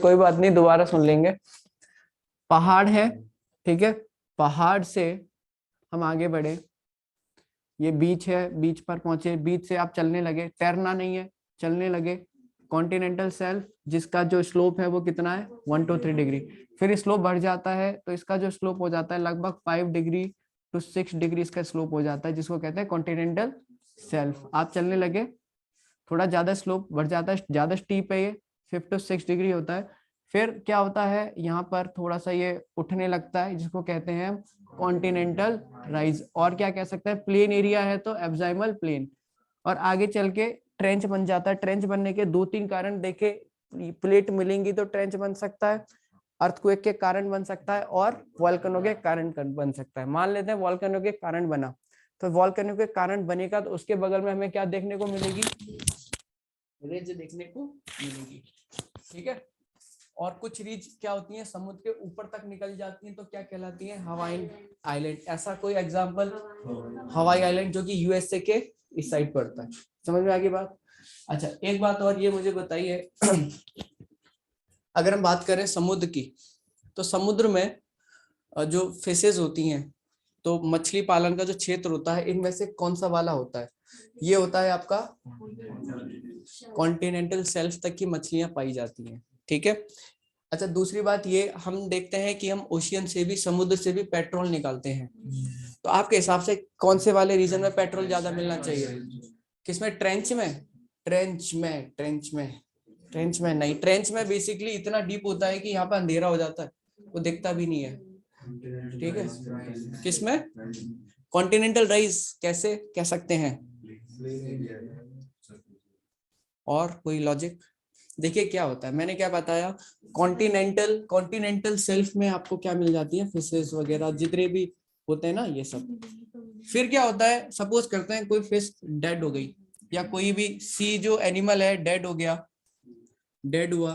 कोई बात नहीं, दोबारा सुन लेंगे। पहाड़ है, ठीक है, पहाड़ से हम आगे बढ़े, ये बीच है, बीच पर पहुंचे, बीच से आप चलने लगे, तैरना नहीं है, चलने लगे। कॉन्टिनेंटल शेल्फ जिसका जो स्लोप है वो कितना है, 1 to 3 डिग्री। फिर स्लोप बढ़ जाता है तो इसका जो स्लोप हो जाता है लगभग 5 डिग्री to 6 डिग्री इसका स्लोप हो जाता है, जिसको कहते हैं कॉन्टिनेंटल शेल्फ। आप चलने लगे, थोड़ा ज्यादा स्लोप बढ़ जाता है, ज्यादा स्टीप है, ये 5 to 6 डिग्री होता है। फिर क्या होता है, यहाँ पर थोड़ा सा ये उठने लगता है, जिसको कहते हैं कॉन्टिनेंटल राइज। और क्या कह सकते हैं, प्लेन एरिया है तो एब्जाइमल प्लेन। और आगे चल के ट्रेंच बन जाता है। ट्रेंच बनने के 2-3 कारण देखे, प्लेट मिलेंगी तो ट्रेंच बन सकता है, अर्थक्वेक के कारण बन सकता है, और वॉल्केनो के कारण बन सकता है। मान लेते हैं वॉल्केनो के कारण बना, तो वॉल्केनो के कारण बनेगा तो उसके बगल में हमें क्या देखने को मिलेगी, रिज देखने को मिलेगी, ठीक है। और कुछ रिज क्या होती हैं, समुद्र के ऊपर तक निकल जाती हैं, तो क्या कहलाती हैं, हवाई आइलैंड। ऐसा कोई एग्जांपल, हवाई आइलैंड जो कि यूएसए के इस साइड पड़ता है। समझ में आ गई बात। अच्छा, एक बात और ये मुझे बताइए, अगर हम बात करें समुद्र की, तो समुद्र में जो फिशेज होती हैं, तो मछली पालन का जो क्षेत्र होता है, इनमें से कौन सा वाला होता है, ये होता है आपका कॉन्टिनेंटल शेल्फ तक की मछलियां पाई जाती हैं, ठीक है। अच्छा, दूसरी बात ये, हम देखते हैं कि हम ओशियन से भी, समुद्र से भी पेट्रोल निकालते हैं, तो आपके हिसाब से कौन से वाले रीजन में पेट्रोल ज्यादा मिलना चाहिए, किसमें, ट्रेंच में, ट्रेंच में नहीं, ट्रेंच में बेसिकली इतना डीप होता है कि यहाँ पे अंधेरा हो जाता है, वो दिखता भी नहीं है, ठीक है। किसमें, कॉन्टिनेंटल राइज कैसे कह सकते हैं, और कोई लॉजिक। देखिए क्या होता है, मैंने क्या बताया, कॉन्टिनेंटल सेल्फ में आपको क्या मिल जाती है, फिशेस वगैरह जितने भी होते हैं ना, ये सब। फिर क्या होता है, सपोज करते हैं कोई फिश डेड हो गई, या कोई भी सी जो एनिमल है डेड हो गया, डेड हुआ।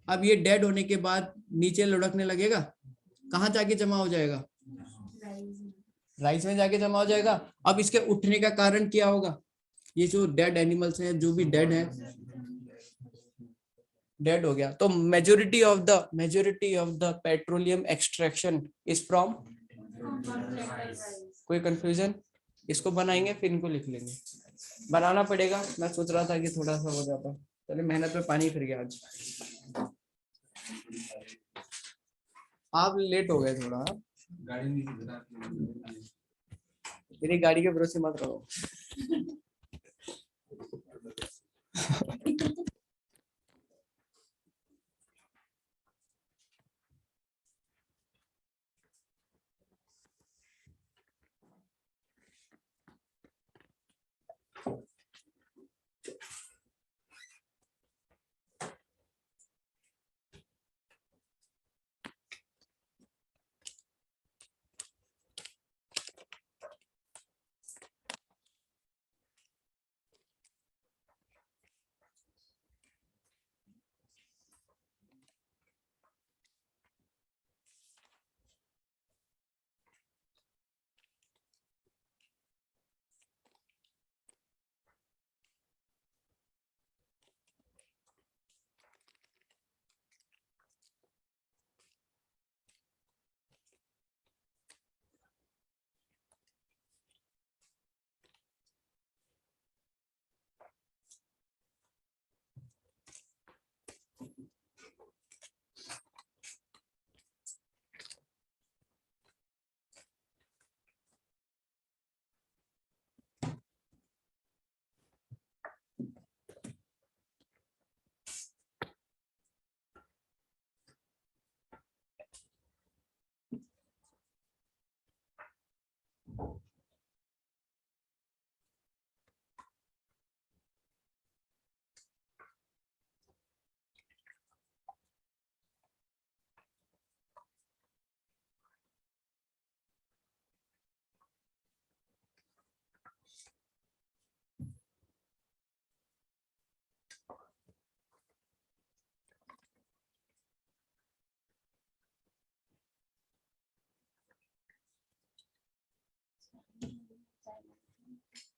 अब ये डेड होने के बाद नीचे लुढ़कने लगेगा, कहाँ जाके जमा हो जाएगा, राइस में जाके जमा हो जाएगा। अब इसके उठने का कारण क्या होगा, ये जो डेड एनिमल्स हैं, जो भी डेड है, डेड हो गया, तो majority of the petroleum extraction is from, कोई कंफ्यूजन, इसको बनाएंगे फिर इनको लिख लेंगे, बनाना पड़ेगा। मैं सोच रहा था कि थोड़ा सा हो जाता, चलिए मेहनत में पानी फिर गया आज, आप लेट हो गए थोड़ा। मेरी गाड़ी के भरोसे मत रहो।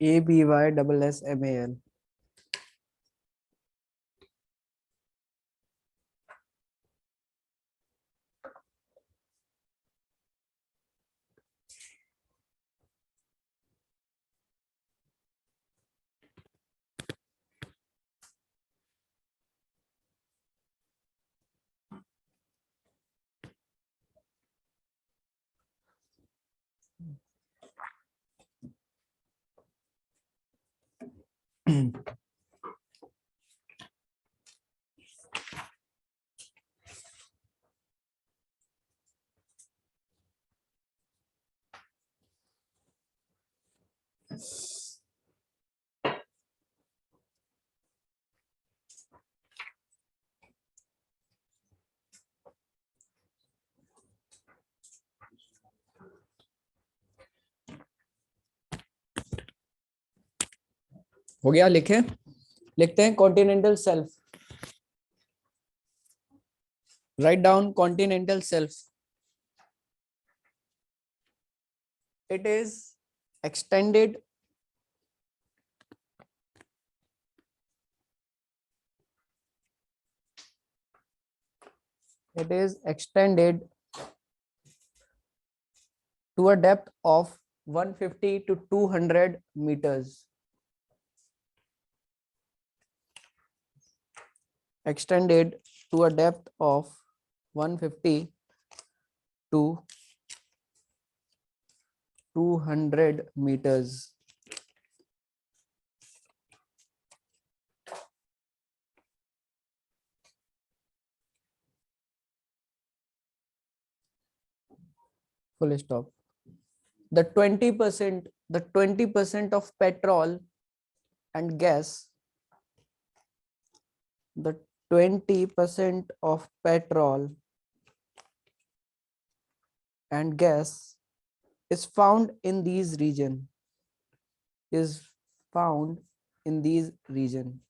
ABYSSMAL, हो गया, लिखे, लिखते हैं continental shelf. Write down continental shelf. It is extended it is extended to a depth of 150 to 200 meters. Extended to a depth of 150 to 200 meters. Full stop. The 20% of petrol and gas, the 20% of petrol and gas is found in these region, is found in these region.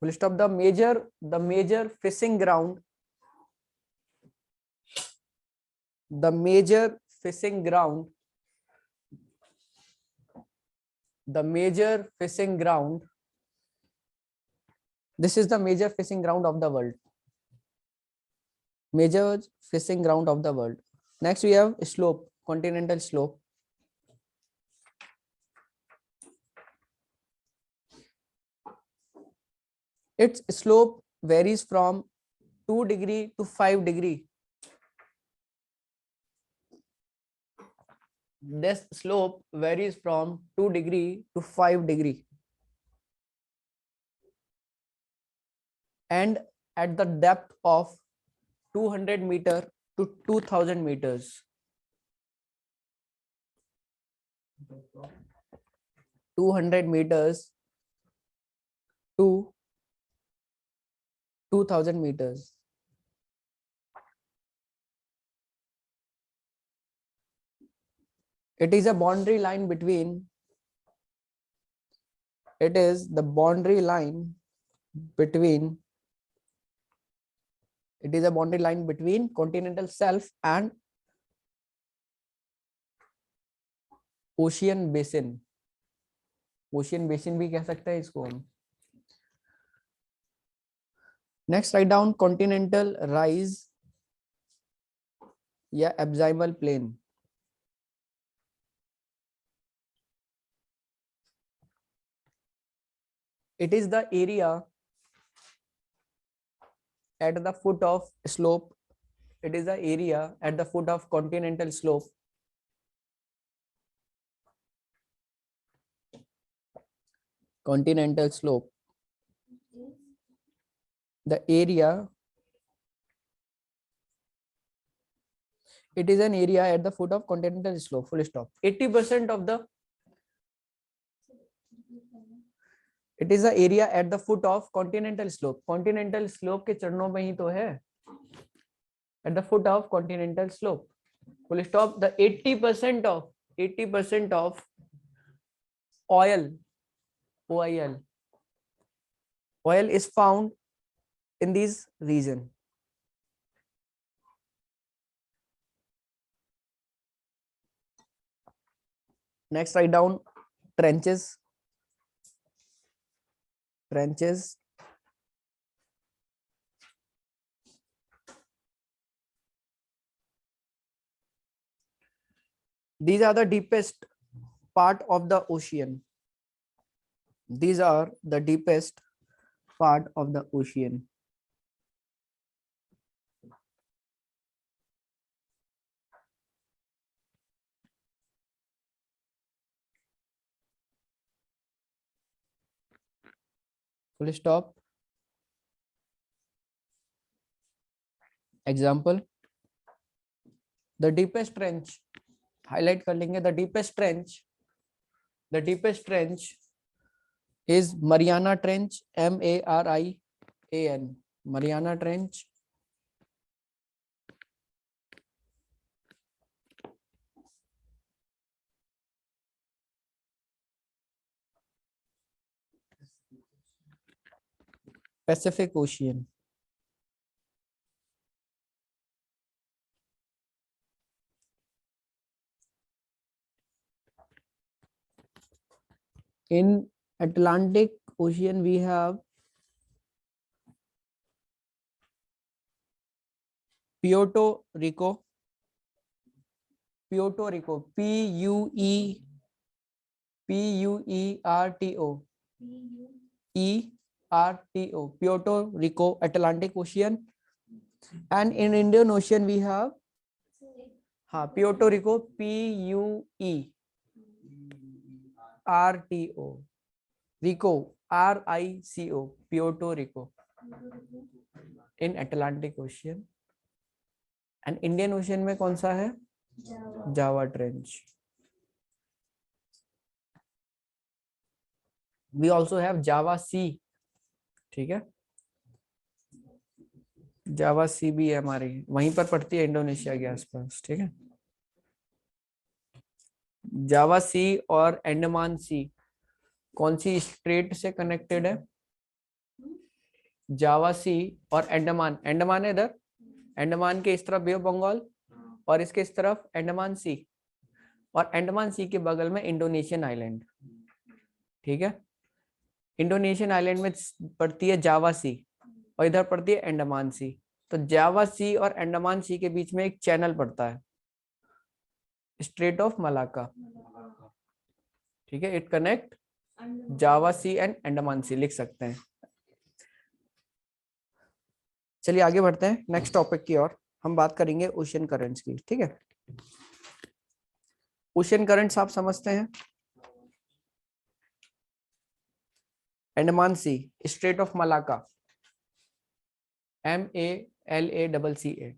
Full stop. The major fishing ground, the major fishing ground, the major fishing ground, this is the major fishing ground of the world. Major fishing ground of the world. Next we have slope, continental slope. Its slope varies from 2 degree to 5 degree. This slope varies from 2 degree to 5 degree. And at the depth of 200 meter to 2000 meters. 200 meters to 2000 meters. It is a boundary line between, it is the boundary line between, it is a boundary line between continental shelf and ocean basin. Ocean basin भी कह सकते हैं इसको हम. Next write down continental rise या abysmal plain. It is the area at the foot of slope. It is the area at the foot of continental slope. Continental slope. The area, it is an area at the foot of continental slope. Full stop. 80% of the, it is the area at the foot of continental slope. Continental slope के चरणों में ही तो है. At the foot of continental slope. Full stop. The 80% of oil, oil is found in this region. Next write down trenches. Trenches. These are the deepest part of the ocean. These are the deepest part of the ocean. Full stop. Example, the deepest trench, highlight कर लेंगे, the deepest trench is Mariana Trench, MARIAN, Mariana Trench. Pacific Ocean. In Atlantic Ocean we have Puerto Rico, Puerto, Puerto Rico, Atlantic Ocean. And in Indian Ocean we have Puerto Rico, PUERTO, Rico, RICO, Puerto Rico, in Atlantic Ocean. And Indian Ocean में कौन सा है? Java Trench. We also have Java Sea, ठीक है, जावा सी भी है हमारी, वहीं पर पड़ती है इंडोनेशिया के आसपास, ठीक है। जावा सी और अंडमान सी कौन सी स्ट्रेट से कनेक्टेड है? जावा सी और अंडमान, अंडमान है इधर, अंडमान के इस तरफ बे ऑफ बंगाल और इसके इस तरफ अंडमान सी, और अंडमान सी के बगल में इंडोनेशियन आइलैंड, ठीक है। इंडोनेशियन आइलैंड में पड़ती है जावा सी और इधर पड़ती है अंडमान सी। तो जावा सी और अंडमान सी के बीच में एक चैनल पड़ता है, स्ट्रेट ऑफ मलाक्का, ठीक है। It connect Java Sea and Andaman Sea, लिख सकते हैं। चलिए आगे बढ़ते हैं नेक्स्ट टॉपिक की ओर। हम बात करेंगे ओशियन करंट्स की, ठीक है। ओशियन करंट्स आप समझते हैं, अंडमान सी, स्ट्रेट ऑफ मलाक्का, MALACCA,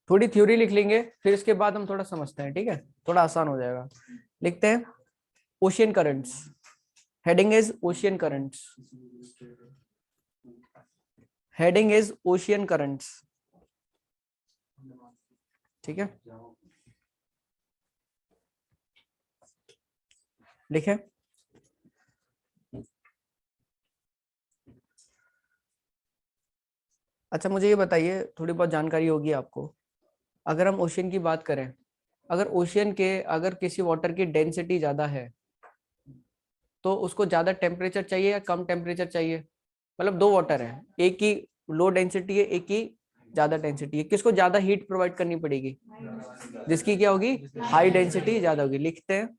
थोड़ी थ्योरी लिख लेंगे, फिर इसके बाद हम थोड़ा समझते हैं, ठीक है, थोड़ा आसान हो जाएगा। लिखते हैं ocean currents, heading is ocean currents, heading is ocean currents, ठीक है। लिखे, अच्छा मुझे ये बताइए, थोड़ी बहुत जानकारी होगी आपको, अगर हम ओशियन की बात करें, अगर ओशियन के अगर किसी वाटर की डेंसिटी ज्यादा है तो उसको ज्यादा टेम्परेचर चाहिए या कम टेम्परेचर चाहिए? मतलब दो वाटर है, एक की लो डेंसिटी है, एक की ज्यादा डेंसिटी है, किसको ज्यादा हीट प्रोवाइड करनी पड़ेगी? जिसकी क्या होगी? हाई डेंसिटी ज्यादा होगी। लिखते हैं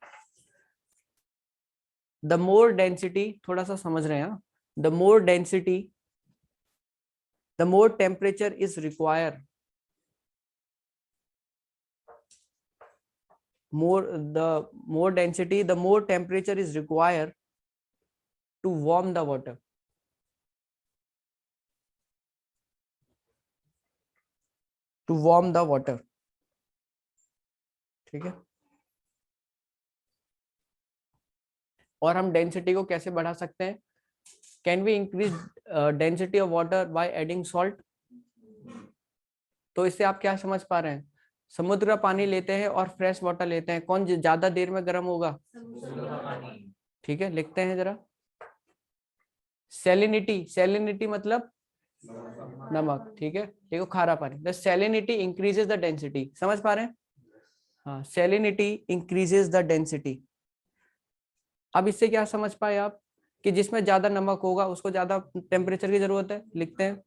द मोर डेंसिटी, थोड़ा सा समझ रहे हैं, the more density the more temperature is required, the more density, the more temperature is required to warm the water, to warm the water, ठीक है। और हम डेंसिटी को कैसे बढ़ा सकते हैं? Can we increase density of water by adding salt? तो इससे आप क्या समझ पा रहे हैं? समुद्र का पानी लेते हैं और फ्रेश वाटर लेते हैं, कौन ज्यादा देर में गर्म होगा? ठीक है, लिखते हैं जरा, सैलिनिटी, सैलिनिटी मतलब नमक, ठीक है, देखो खारा पानी, the salinity increases the density, समझ पा रहे हैं? हाँ, सैलिनिटी इंक्रीजेस द डेंसिटी। अब इससे क्या समझ पाए आप कि जिसमें ज्यादा नमक होगा उसको ज्यादा टेम्परेचर की जरूरत है। लिखते हैं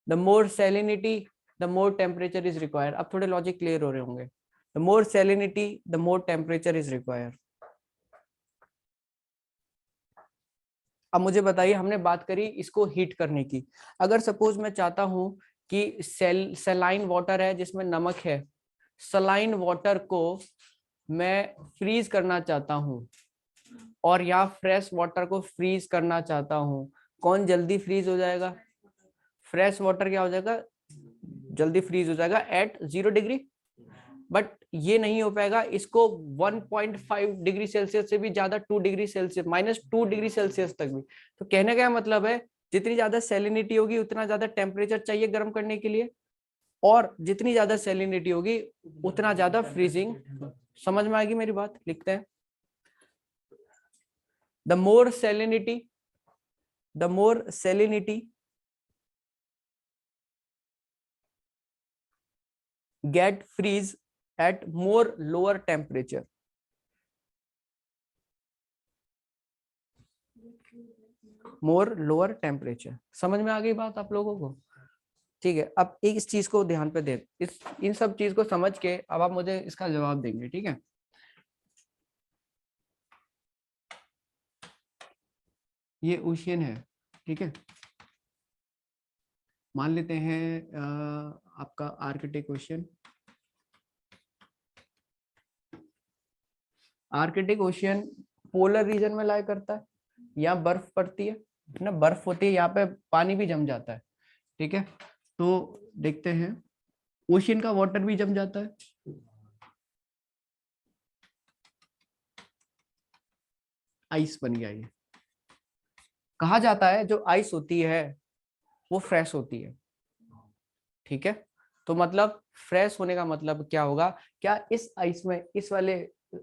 the more salinity the more temperature is required. अब थोड़े लॉजिक क्लियर हो रहे होंगे। The more salinity the more temperature is required. अब मुझे बताइए, हमने बात करी इसको हीट करने की, अगर सपोज मैं चाहता हूं कि सलाइन वाटर है जिसमें नमक है, सलाइन वाटर को मैं फ्रीज करना चाहता हूँ और यहाँ फ्रेश वाटर को फ्रीज करना चाहता हूँ, कौन जल्दी फ्रीज हो जाएगा? फ्रेश वाटर क्या हो जाएगा? जल्दी फ्रीज हो जाएगा एट 0 डिग्री। बट ये नहीं हो पाएगा, इसको 1.5 डिग्री सेल्सियस से भी ज्यादा, 2 डिग्री सेल्सियस, -2 डिग्री सेल्सियस तक भी। तो कहने का मतलब है जितनी ज्यादा सैलिनिटी होगी उतना ज्यादा टेम्परेचर चाहिए गर्म करने के लिए, और जितनी ज्यादा सैलिनिटी होगी उतना ज्यादा फ्रीजिंग। समझ में आएगी मेरी बात? लिखते हैं, the more salinity get freeze at more lower temperature. More lower temperature. समझ में आ गई बात आप लोगों को? ठीक है, अब एक इस चीज को ध्यान पे दे, इन सब चीज को समझ के अब आप मुझे इसका जवाब देंगे, ठीक है? ये ओशियन है, ठीक है, मान लेते हैं आपका Arctic ocean. Arctic ocean polar region में लाई करता है, यहाँ बर्फ पड़ती है ना, बर्फ होती है, यहाँ पे पानी भी जम जाता है, ठीक है। तो देखते हैं, ओशियन का वाटर भी जम जाता है, आइस बन गया। ये कहा जाता है जो आइस होती है वो फ्रेश होती है, ठीक है। तो मतलब फ्रेश होने का मतलब क्या होगा? क्या इस आइस में, इस वाले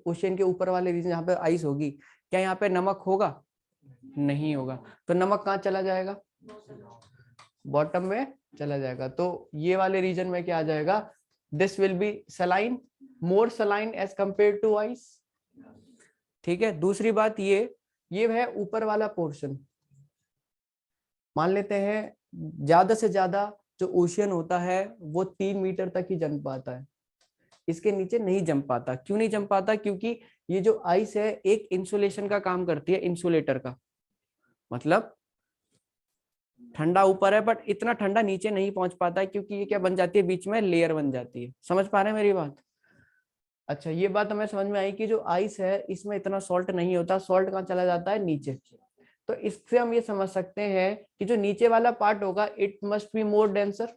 ओशियन के ऊपर वाले रीजन जहाँ पे आइस होगी, क्या यहाँ पे नमक होगा? नहीं होगा। तो नमक कहाँ चला जाएगा? बॉटम में चला जाएगा। तो ये वाले रीजन में क्या आ जाएगा? This will be saline, more saline as compare to ice, ठीक है। दूसरी बात ये है ऊपर वाला पोर्शन, मान लेते हैं ज्यादा से ज्यादा जो ओशियन होता है वो 3 मीटर तक ही जम पाता है, इसके नीचे नहीं जम पाता। क्यों नहीं जम पाता? क्योंकि ये जो आइस है एक इंसुलेशन का काम करती है, इंसुलेटर का। मतलब ठंडा ऊपर है बट इतना ठंडा नीचे नहीं पहुंच पाता है, क्योंकि ये क्या बन जाती है, बीच में लेयर बन जाती है। समझ पा रहे हैं मेरी बात? अच्छा, ये बात हमें समझ में आई कि जो आइस है इसमें इतना सॉल्ट नहीं होता, सॉल्ट कहाँ चला जाता है? नीचे। तो इससे हम ये समझ सकते हैं कि जो नीचे वाला पार्ट होगा it must be more denser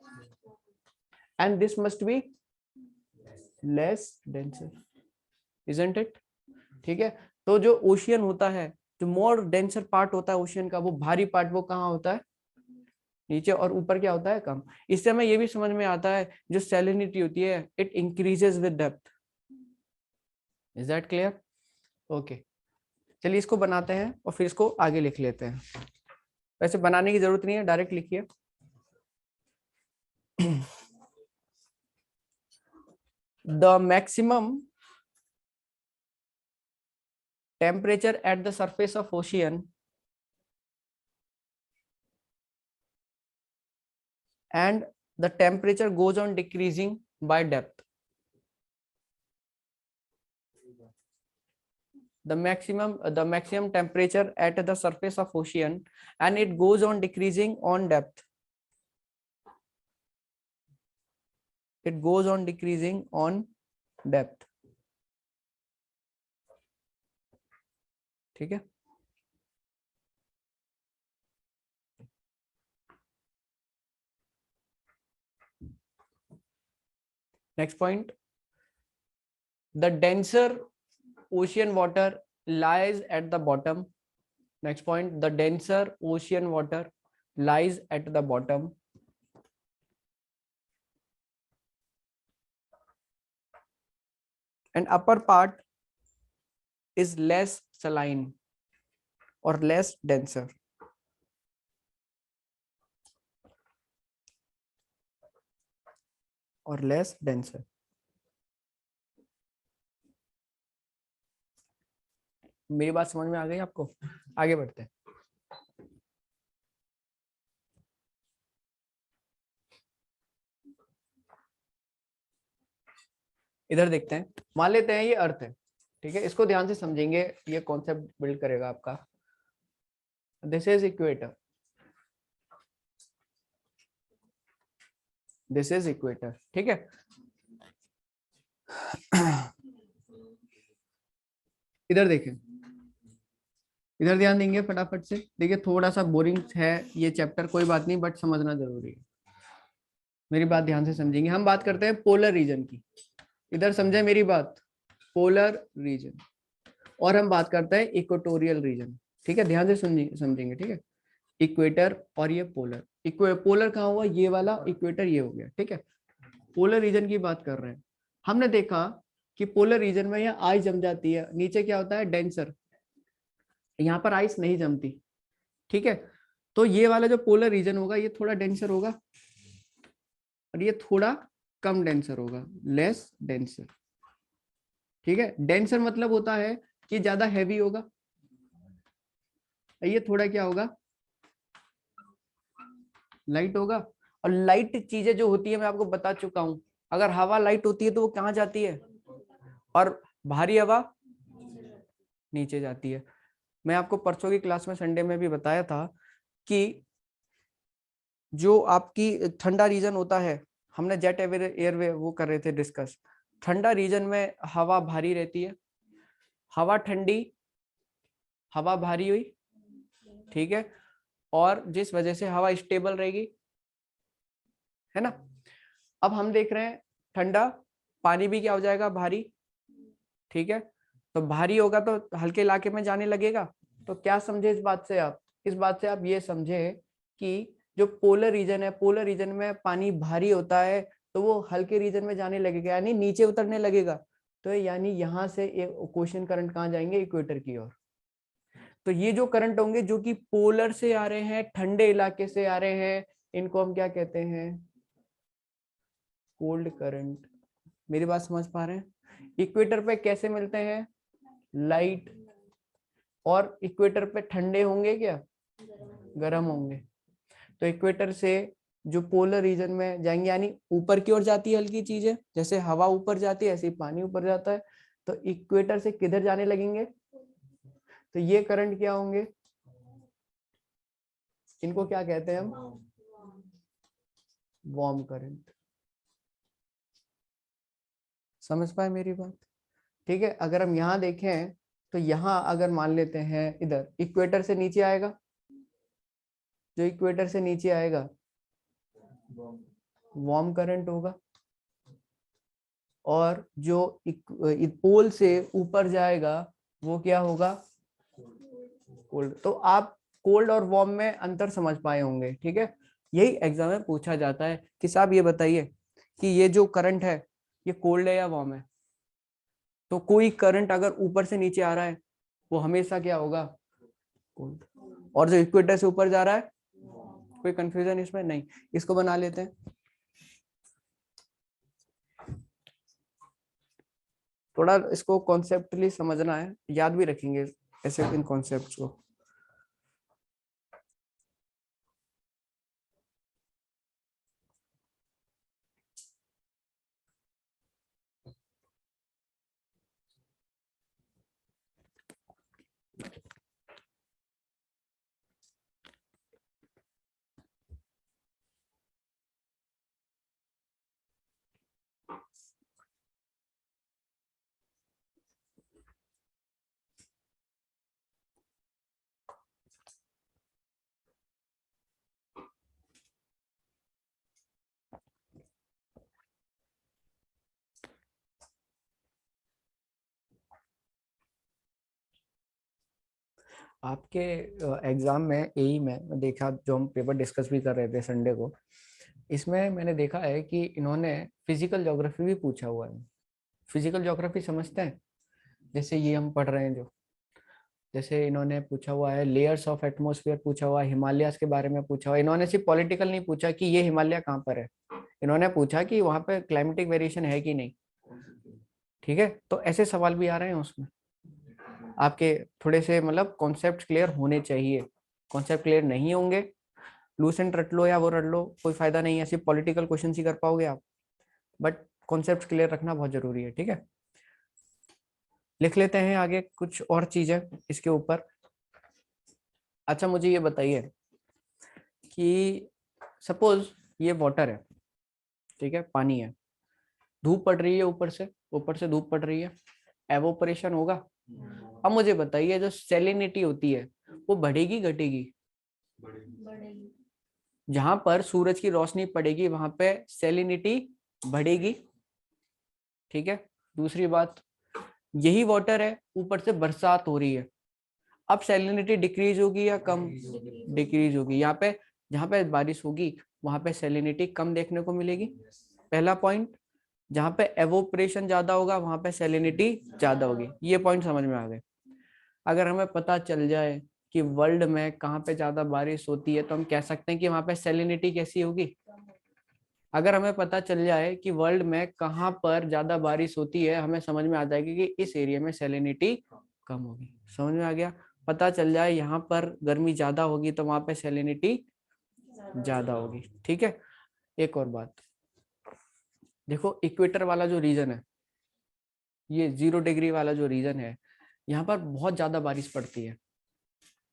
and this must be less denser, isn't it? ठीक है। तो जो ओशियन होता है, जो मोर डेंसर पार्ट होता है ओशियन का, वो भारी पार्ट वो कहाँ होता है? नीचे। और ऊपर क्या होता है? कम। इससे हमें ये भी समझ में आता है जो सैलिनिटी होती है it increases with depth. Is that clear? Okay, चलिए इसको बनाते हैं और फिर इसको आगे लिख लेते हैं। वैसे बनाने की जरूरत नहीं है, डायरेक्ट लिखिए। The maximum temperature at the surface of ocean and the temperature goes on decreasing by depth. The maximum temperature at the surface of ocean and it goes on decreasing on depth. It goes on decreasing on depth. ठीक है। Next point, the denser ocean water lies at the bottom. Next point, the denser ocean water lies at the bottom. And upper part is less saline or less denser. Or less denser. मेरी बात समझ में आ गई आपको? आगे बढ़ते हैं। इधर देखते हैं, मान लेते हैं ये अर्थ है, ठीक है। इसको ध्यान से समझेंगे, ये कॉन्सेप्ट बिल्ड करेगा आपका। This is equator, this is equator, ठीक है। इधर देखें, इधर ध्यान देंगे फटाफट से। देखिए थोड़ा सा बोरिंग है ये चैप्टर, कोई बात नहीं, बट समझना जरूरी है। मेरी बात ध्यान से समझेंगे। हम बात करते हैं पोलर रीजन की, इधर समझे मेरी बात, पोलर रीजन। और हम बात करते हैं इक्वेटोरियल रीजन, ठीक है, ध्यान से समझेंगे, ठीक है। इक्वेटर और ये पोलर, पोलर कहाँ हुआ, ये वाला, इक्वेटर ये हो गया, ठीक है। पोलर रीजन की बात कर रहे हैं। हमने देखा कि पोलर रीजन में यहाँ आइस जम जाती है, नीचे क्या होता है, डेंसर, यहाँ पर आइस नहीं जमती, ठीक है। तो ये वाला जो पोलर रीजन होगा ये थोड़ा डेंसर होगा, और ये थोड़ा कम डेंसर होगा, लेस डेंसर, ठीक है। डेंसर मतलब होता है कि ज्यादा हैवी होगा, ये थोड़ा क्या होगा, लाइट होगा। और लाइट चीजें जो होती है मैं आपको बता चुका हूं, अगर हवा लाइट होती है तो वो कहाँ जाती है, और भारी हवा नीचे जाती है। मैं आपको परसों की क्लास में, संडे में भी बताया था कि जो आपकी ठंडा रीजन होता है, हमने जेट एयरवे वो कर रहे थे डिस्कस, ठंडा रीजन में हवा भारी रहती है, हवा ठंडी, हवा भारी हुई, ठीक है। और जिस वजह से हवा स्टेबल रहेगी, है ना। अब हम देख रहे हैं ठंडा, पानी भी क्या हो जाएगा, भारी, ठीक है। तो भारी होगा तो हल्के इलाके में जाने लगेगा। तो क्या समझे इस बात से आप, इस बात से आप ये समझे कि जो पोलर रीजन है, पोलर रीजन में पानी भारी होता है तो वो हल्के रीजन में जाने लगेगा, यानी नीचे उतरने लगेगा। तो यानी यहाँ से एक क्वेश्चन करंट कहाँ जाएंगे, इक्वेटर की ओर। तो ये जो करंट होंगे जो कि पोलर से आ रहे हैं, ठंडे इलाके से आ रहे हैं, इनको हम क्या कहते हैं, कोल्ड करंट। मेरी बात समझ पा रहे हैं। इक्वेटर पे कैसे मिलते हैं, लाइट, और इक्वेटर पे ठंडे होंगे क्या, गर्म होंगे। तो इक्वेटर से जो पोलर रीजन में जाएंगे, यानी ऊपर की ओर जाती है हल्की चीजें, जैसे हवा ऊपर जाती है ऐसे ही पानी ऊपर जाता है। तो इक्वेटर से किधर जाने लगेंगे, तो ये करंट क्या होंगे, इनको क्या कहते हैं हम, वार्म करंट। समझ पाए मेरी बात, ठीक है। अगर हम यहाँ देखें तो यहाँ अगर मान लेते हैं इधर इक्वेटर से नीचे आएगा, जो इक्वेटर से नीचे आएगा वार्म करंट होगा, और जो पोल से ऊपर जाएगा वो क्या होगा, कोल्ड। तो आप कोल्ड और वार्म में अंतर समझ पाए होंगे, ठीक है। यही एग्जाम में पूछा जाता है कि साहब ये बताइए कि ये जो करंट है ये कोल्ड है या वार्म है। तो कोई करंट अगर ऊपर से नीचे आ रहा है वो हमेशा क्या होगा, कोल्ड। और जो इक्वेटर से ऊपर जा रहा है, कोई कंफ्यूजन इसमें नहीं, इसको बना लेते हैं। थोड़ा इसको कॉन्सेप्टली समझना है, याद भी रखेंगे ऐसे इन कॉन्सेप्ट्स को। आपके एग्जाम में एई में देखा, जो हम पेपर डिस्कस भी कर रहे थे संडे को, इसमें मैंने देखा है कि इन्होंने फिजिकल ज्योग्राफी भी पूछा हुआ है। फिजिकल ज्योग्राफी समझते हैं, जैसे ये हम पढ़ रहे हैं जो, जैसे इन्होंने पूछा हुआ है लेयर्स ऑफ एटमॉस्फेयर, पूछा हुआ है हिमालयास के बारे में पूछा हुआ है। इन्होंने सिर्फ पॉलिटिकल नहीं पूछा कि ये हिमालय कहाँ पर है, इन्होंने पूछा कि वहां पे क्लाइमेटिक वेरिएशन है कि नहीं, ठीक है। तो ऐसे सवाल भी आ रहे हैं उसमें आपके, थोड़े से मतलब कॉन्सेप्ट क्लियर होने चाहिए। कॉन्सेप्ट क्लियर नहीं होंगे, लूसेंट रट लो या वो रट लो, कोई फायदा नहीं है, सिर्फ पॉलिटिकल क्वेश्चन ही कर पाओगे आप। बट कॉन्सेप्ट क्लियर रखना बहुत जरूरी है, ठीक है। लिख लेते हैं आगे कुछ और चीजें इसके ऊपर। अच्छा मुझे ये बताइए कि सपोज ये वाटर है, ठीक है, पानी है, धूप पड़ रही है ऊपर से धूप पड़ रही है, एवोपरेशन होगा। अब मुझे बताइए जो सैलिनिटी होती है वो बढ़ेगी घटेगी? बढ़ेगी। जहां पर सूरज की रोशनी पड़ेगी वहां पे सैलिनिटी बढ़ेगी। ठीक है, दूसरी बात, यही वाटर है, ऊपर से बरसात हो रही है, अब सैलिनिटी डिक्रीज होगी या कम? डिक्रीज होगी। यहाँ पे जहां पे बारिश होगी वहां पे सैलिनिटी कम देखने को मिलेगी, पहला पॉइंट। जहां पे एवोपरेशन ज्यादा होगा वहां पे सैलिनिटी ज्यादा होगी। ये पॉइंट समझ में आ गए। अगर हमें पता चल जाए कि वर्ल्ड में कहाँ पे ज्यादा बारिश होती है तो हम कह सकते हैं कि वहां पे सैलिनिटी कैसी होगी। अगर हमें पता चल जाए कि वर्ल्ड में कहाँ पर ज्यादा बारिश होती है, हमें समझ में आ जाएगी कि इस एरिया में सैलिनिटी कम होगी। समझ में आ गया? पता चल जाए यहाँ पर गर्मी ज्यादा होगी तो वहां पे सैलिनिटी ज्यादा होगी। ठीक है, एक और बात देखो, इक्वेटर वाला जो रीजन है, ये 0 डिग्री वाला जो रीजन है, यहाँ पर बहुत ज्यादा बारिश पड़ती है।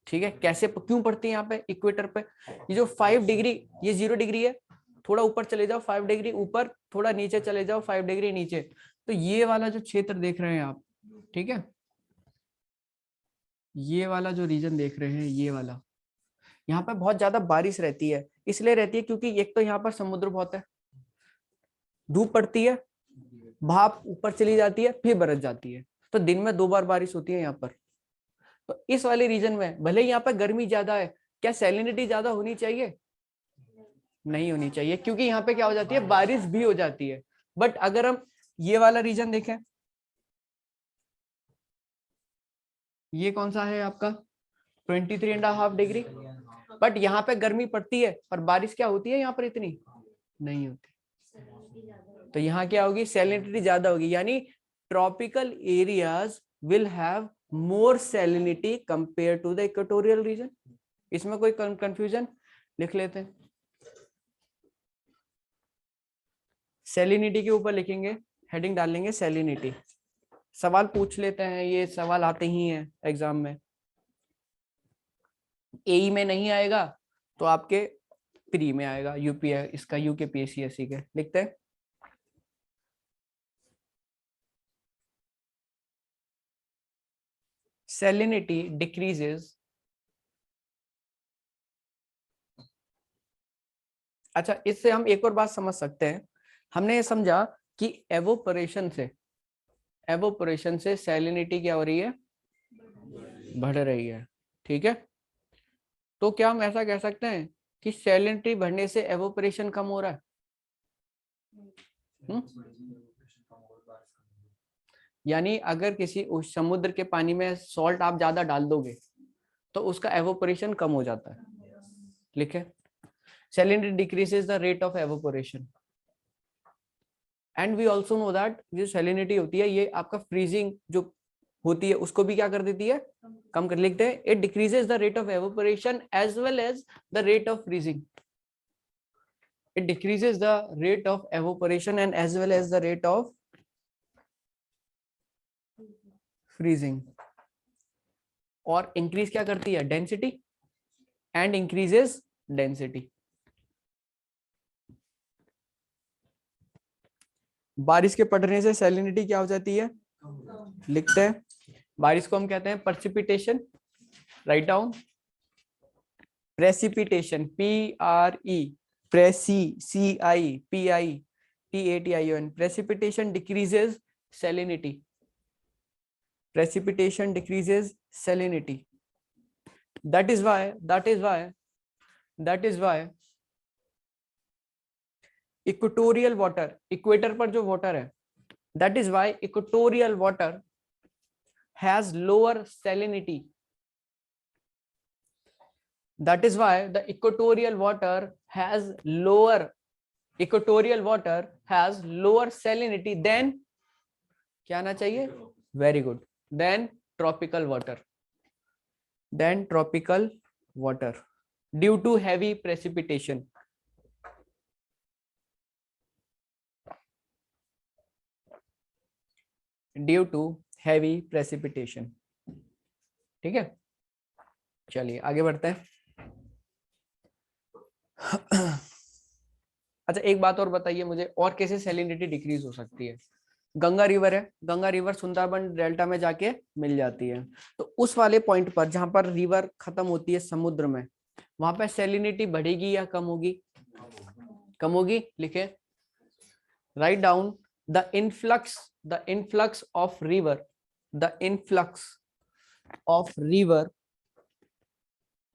ठीक है, कैसे क्यों पड़ती है यहाँ पे इक्वेटर पे? ये जो 5 डिग्री, ये 0 डिग्री है, थोड़ा ऊपर चले जाओ 5 डिग्री ऊपर, थोड़ा नीचे चले जाओ 5 डिग्री नीचे, तो ये वाला जो क्षेत्र देख रहे हैं आप, ठीक है, ये वाला जो रीजन देख रहे हैं, ये वाला, यहाँ पे बहुत ज्यादा बारिश रहती है। इसलिए रहती है क्योंकि एक तो यहाँ पर समुद्र बहुत है, धूप पड़ती है, भाप ऊपर चली जाती है, फिर बरस जाती है, तो दिन में 2 बार बारिश होती है यहाँ पर। तो इस वाले रीजन में भले ही यहाँ पर गर्मी ज्यादा है, क्या सैलिनिटी ज्यादा होनी चाहिए? नहीं होनी चाहिए, क्योंकि यहाँ पे क्या हो जाती है, बारिश भी हो जाती है। बट अगर हम ये वाला रीजन देखें, ये कौन सा है आपका 23.5 डिग्री, बट यहाँ पे गर्मी पड़ती है पर बारिश क्या होती है यहाँ पर इतनी नहीं होती, तो यहाँ क्या होगी, सैलिनिटी ज्यादा होगी। यानी tropical areas will have more salinity compare to the equatorial region. इसमें कोई कंफ्यूजन? लिख लेते हैं, सैलिनिटी के ऊपर लिखेंगे, हेडिंग डाल लेंगे सैलिनिटी। सवाल पूछ लेते हैं, ये सवाल आते ही हैं एग्जाम में। एई में नहीं आएगा तो आपके प्री में आएगा, यूपीए इसका, यूके पीएससी के। लिखते हैं, सैलिनिटी डिक्रीजेस। अच्छा, इससे हम एक और बात समझ सकते हैं। हमने ये समझा कि एवोपरेशन से सैलिनिटी क्या हो रही है, बढ़ रही है। ठीक है, तो क्या हम ऐसा कह सकते हैं कि सैलिनिटी बढ़ने से एवोपरेशन कम हो रहा है? यानी अगर किसी उस समुद्र के पानी में सॉल्ट आप ज्यादा डाल दोगे तो उसका एवोपरेशन कम हो जाता है। लिखे, salinity decreases the rate of evaporation. And we also know that जो सैलिनिटी होती है ये आपका फ्रीजिंग जो होती है उसको भी क्या कर देती है, कम कर। लिखते हैं, it decreases the rate of evaporation as well as the rate of freezing. it decreases the rate of evaporation and as well as the rate of freezing। और इंक्रीज क्या करती है, डेंसिटी, एंड इंक्रीजेस डेंसिटी। बारिश के पड़ने से salinity क्या हो जाती है, लिखते हैं, बारिश को हम कहते हैं पर्सिपिटेशन। Write down, precipitation, PRE, PIPITATION, precipitation decreases salinity, precipitation decreases salinity। that is why equatorial water, equator पर जो वाटर है, that is why equatorial water has lower salinity। that is why the equatorial water has lower salinity than, क्या आना चाहिए, very good, then tropical water due to heavy precipitation. Due to heavy precipitation. ठीक है, चलिए आगे बढ़ते हैं। अच्छा, अच्छा एक बात और बताइए मुझे, और कैसे सैलिनिटी डिक्रीज हो सकती है? गंगा रिवर है, गंगा रिवर सुंदरबन डेल्टा में जाके मिल जाती है, तो उस वाले पॉइंट पर जहां पर रिवर खत्म होती है समुद्र में, वहां पे सैलिनिटी बढ़ेगी या कम होगी? कम होगी। लिखे, write down, the influx of river, the influx of river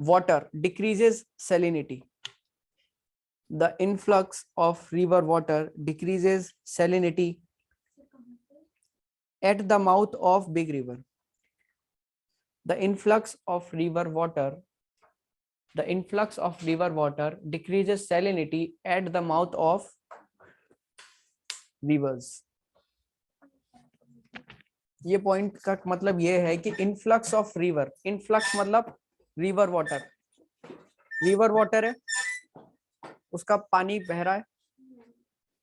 water decreases salinity. The influx of river water decreases salinity at the mouth of big river. The influx of river water decreases salinity at the mouth of rivers. ये point का मतलब ये है कि influx of river, influx मतलब river water है, उसका पानी बह रहा है,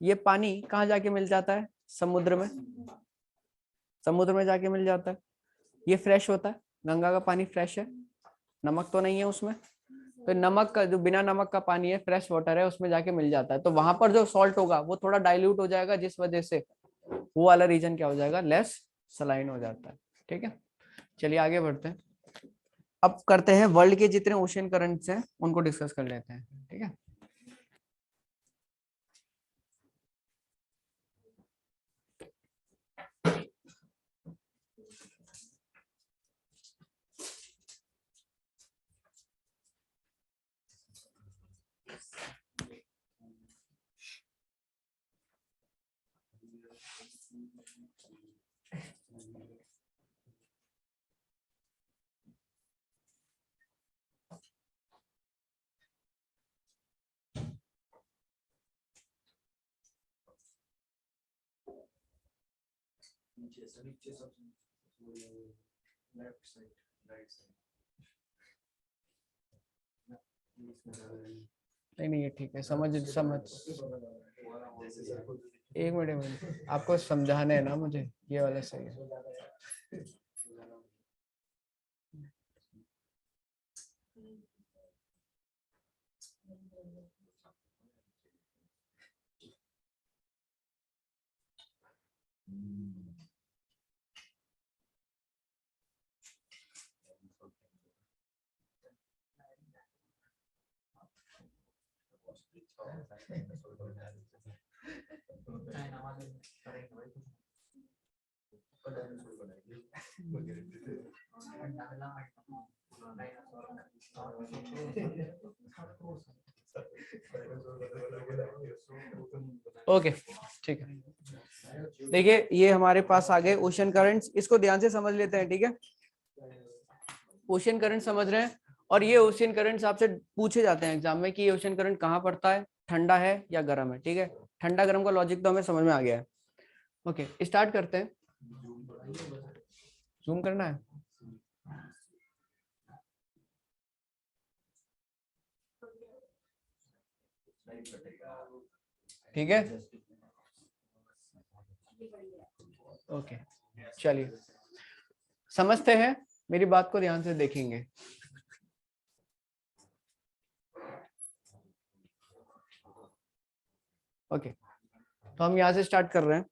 ये पानी कहाँ जाके मिल जाता है? समुद्र में, समुद्र में जाके मिल जाता है। ये फ्रेश होता है, गंगा का पानी फ्रेश है, नमक तो नहीं है उसमें, तो नमक का जो बिना नमक का पानी है, फ्रेश वाटर है, उसमें जाके मिल जाता है। तो वहां पर जो सॉल्ट होगा वो थोड़ा डाइल्यूट हो जाएगा, जिस वजह से वो वाला रीजन क्या हो जाएगा? लेस सलाइन हो जाता है। ठीक है, चलिए आगे बढ़ते हैं। अब करते हैं वर्ल्ड के जितने ओशियन करंट्स हैं उनको डिस्कस कर लेते हैं। ठीक है, नहीं ये ठीक है, समझ एक मिनट आपको समझाना है ना मुझे, ये वाला सही है। ओके ठीक है, देखिए ये हमारे पास आ गए ओशन करंट्स, इसको ध्यान से समझ लेते हैं। ठीक है, ओशन करंट समझ रहे हैं, और ये ओशन करंट्स आपसे पूछे जाते हैं एग्जाम में कि ये ओशन करंट कहाँ पड़ता है, ठंडा है या गर्म है। ठीक है, ठंडा गर्म का लॉजिक तो हमें समझ में आ गया है। ओके स्टार्ट करते हैं। जूम करना है, ठीक है, ओके चलिए समझते हैं, मेरी बात को ध्यान से देखेंगे। ओके तो हम यहां से स्टार्ट कर रहे हैं।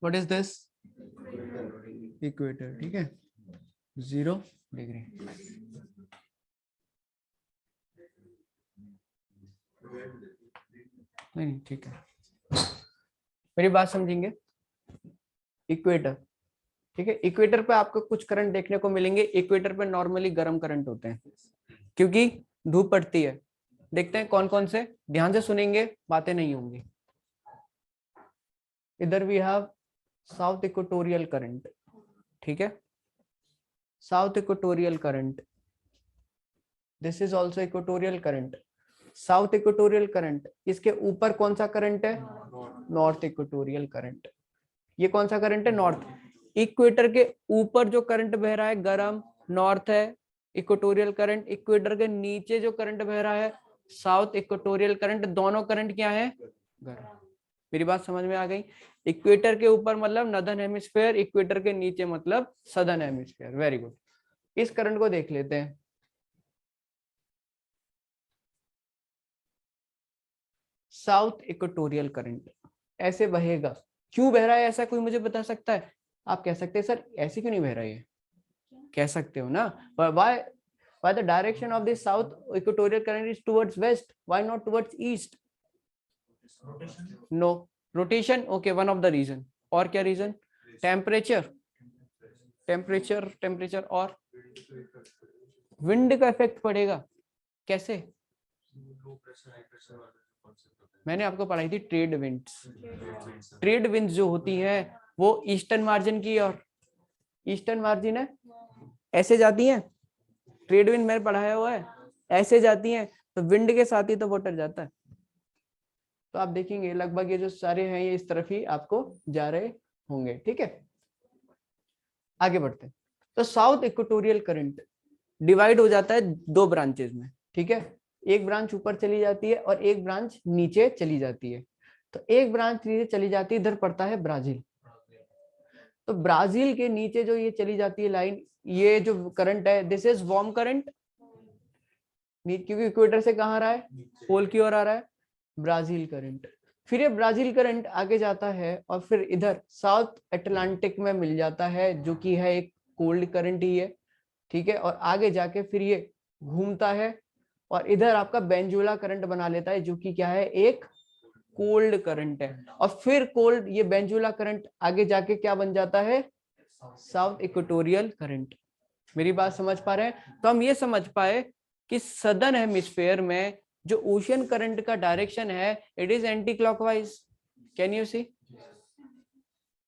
What is this? इक्वेटर। ठीक है, 0 डिग्री। नहीं ठीक है, मेरी बात समझेंगे। इक्वेटर, ठीक है, इक्वेटर पे आपको कुछ करंट देखने को मिलेंगे। इक्वेटर पे नॉर्मली गर्म करंट होते हैं क्योंकि धूप पड़ती है। देखते हैं कौन कौन से, ध्यान से सुनेंगे, बातें नहीं होंगी। इधर we have south equatorial current. ठीक है, south equatorial current, this is also equatorial current. South equatorial current, इसके ऊपर कौन सा करंट है? North equatorial current. ये कौन सा करंट है? नॉर्थ। इक्वेटर के ऊपर जो करंट बह रहा है गर्म, नॉर्थ है इक्वेटोरियल करंट। इक्वेटर के नीचे जो करंट बह रहा है साउथ इक्वेटोरियल करंट। दोनों करंट क्या है? गर्म। मेरी बात समझ में आ गई? इक्वेटर के ऊपर मतलब नॉर्दर्न हेमिस्फीयर, इक्वेटर के नीचे मतलब सदर्न हेमिस्फीयर। Very good. इस करंट को देख लेते हैं। साउथ इक्वेटोरियल करंट ऐसे बहेगा। क्यों बह रहा है ऐसा, कोई मुझे बता सकता है? आप कह सकते हैं सर ऐसे क्यों नहीं बह रहा है, कह सकते हो ना। Why the direction of the south equatorial current is towards west, why not towards east? No rotation, okay, one of the reason. और क्या रीजन? टेम्परेचर, टेम्परेचर और विंड का इफेक्ट पड़ेगा। कैसे? मैंने आपको पढ़ाई थी ट्रेड विंड्स। ट्रेड विंड्स जो होती है वो ईस्टर्न मार्जिन की, और ईस्टर्न मार्जिन है ऐसे जाती हैं। ट्रेड विंड मैंने पढ़ाया हुआ है, ऐसे जाती हैं, तो विंड के साथ ही तो वाटर जाता है। तो आप देखेंगे लगभग ये जो सारे हैं ये इस तरफ ही आपको जा रहे होंगे। ठीक है, आगे बढ़ते हैं। तो साउथ इक्वेटोरियल करंट डिवाइड हो जाता है दो ब्रांचेस में। ठीक है, एक ब्रांच ऊपर चली जाती है और एक ब्रांच नीचे चली जाती है। तो एक ब्रांच नीचे चली जाती है, इधर पड़ता है ब्राजील। तो ब्राजील के नीचे जो ये चली जाती है लाइन, ये जो करंट है दिस इज वार्म करंट, क्योंकि इक्वेटर से कहाँ आ रहा है, पोल की ओर आ रहा है, ब्राजील करंट। फिर ये ब्राजील करंट आगे जाता है और फिर इधर साउथ अटलांटिक में मिल जाता है, जो कि है एक कोल्ड करंट ही है। ठीक है, और आगे जाके फिर ये घूमता है और इधर आपका बेंजुला करंट बना लेता है, जो कि क्या है, एक कोल्ड करंट है। और फिर कोल्ड ये बेंजुला करंट आगे जाके क्या बन जाता है, साउथ इक्वेटोरियल करंट। मेरी बात समझ पा रहे हैं? तो हम ये समझ पाए कि सदर्न हेमिस्फीयर में जो ओशियन करंट का डायरेक्शन है it is anti clockwise. Can you see?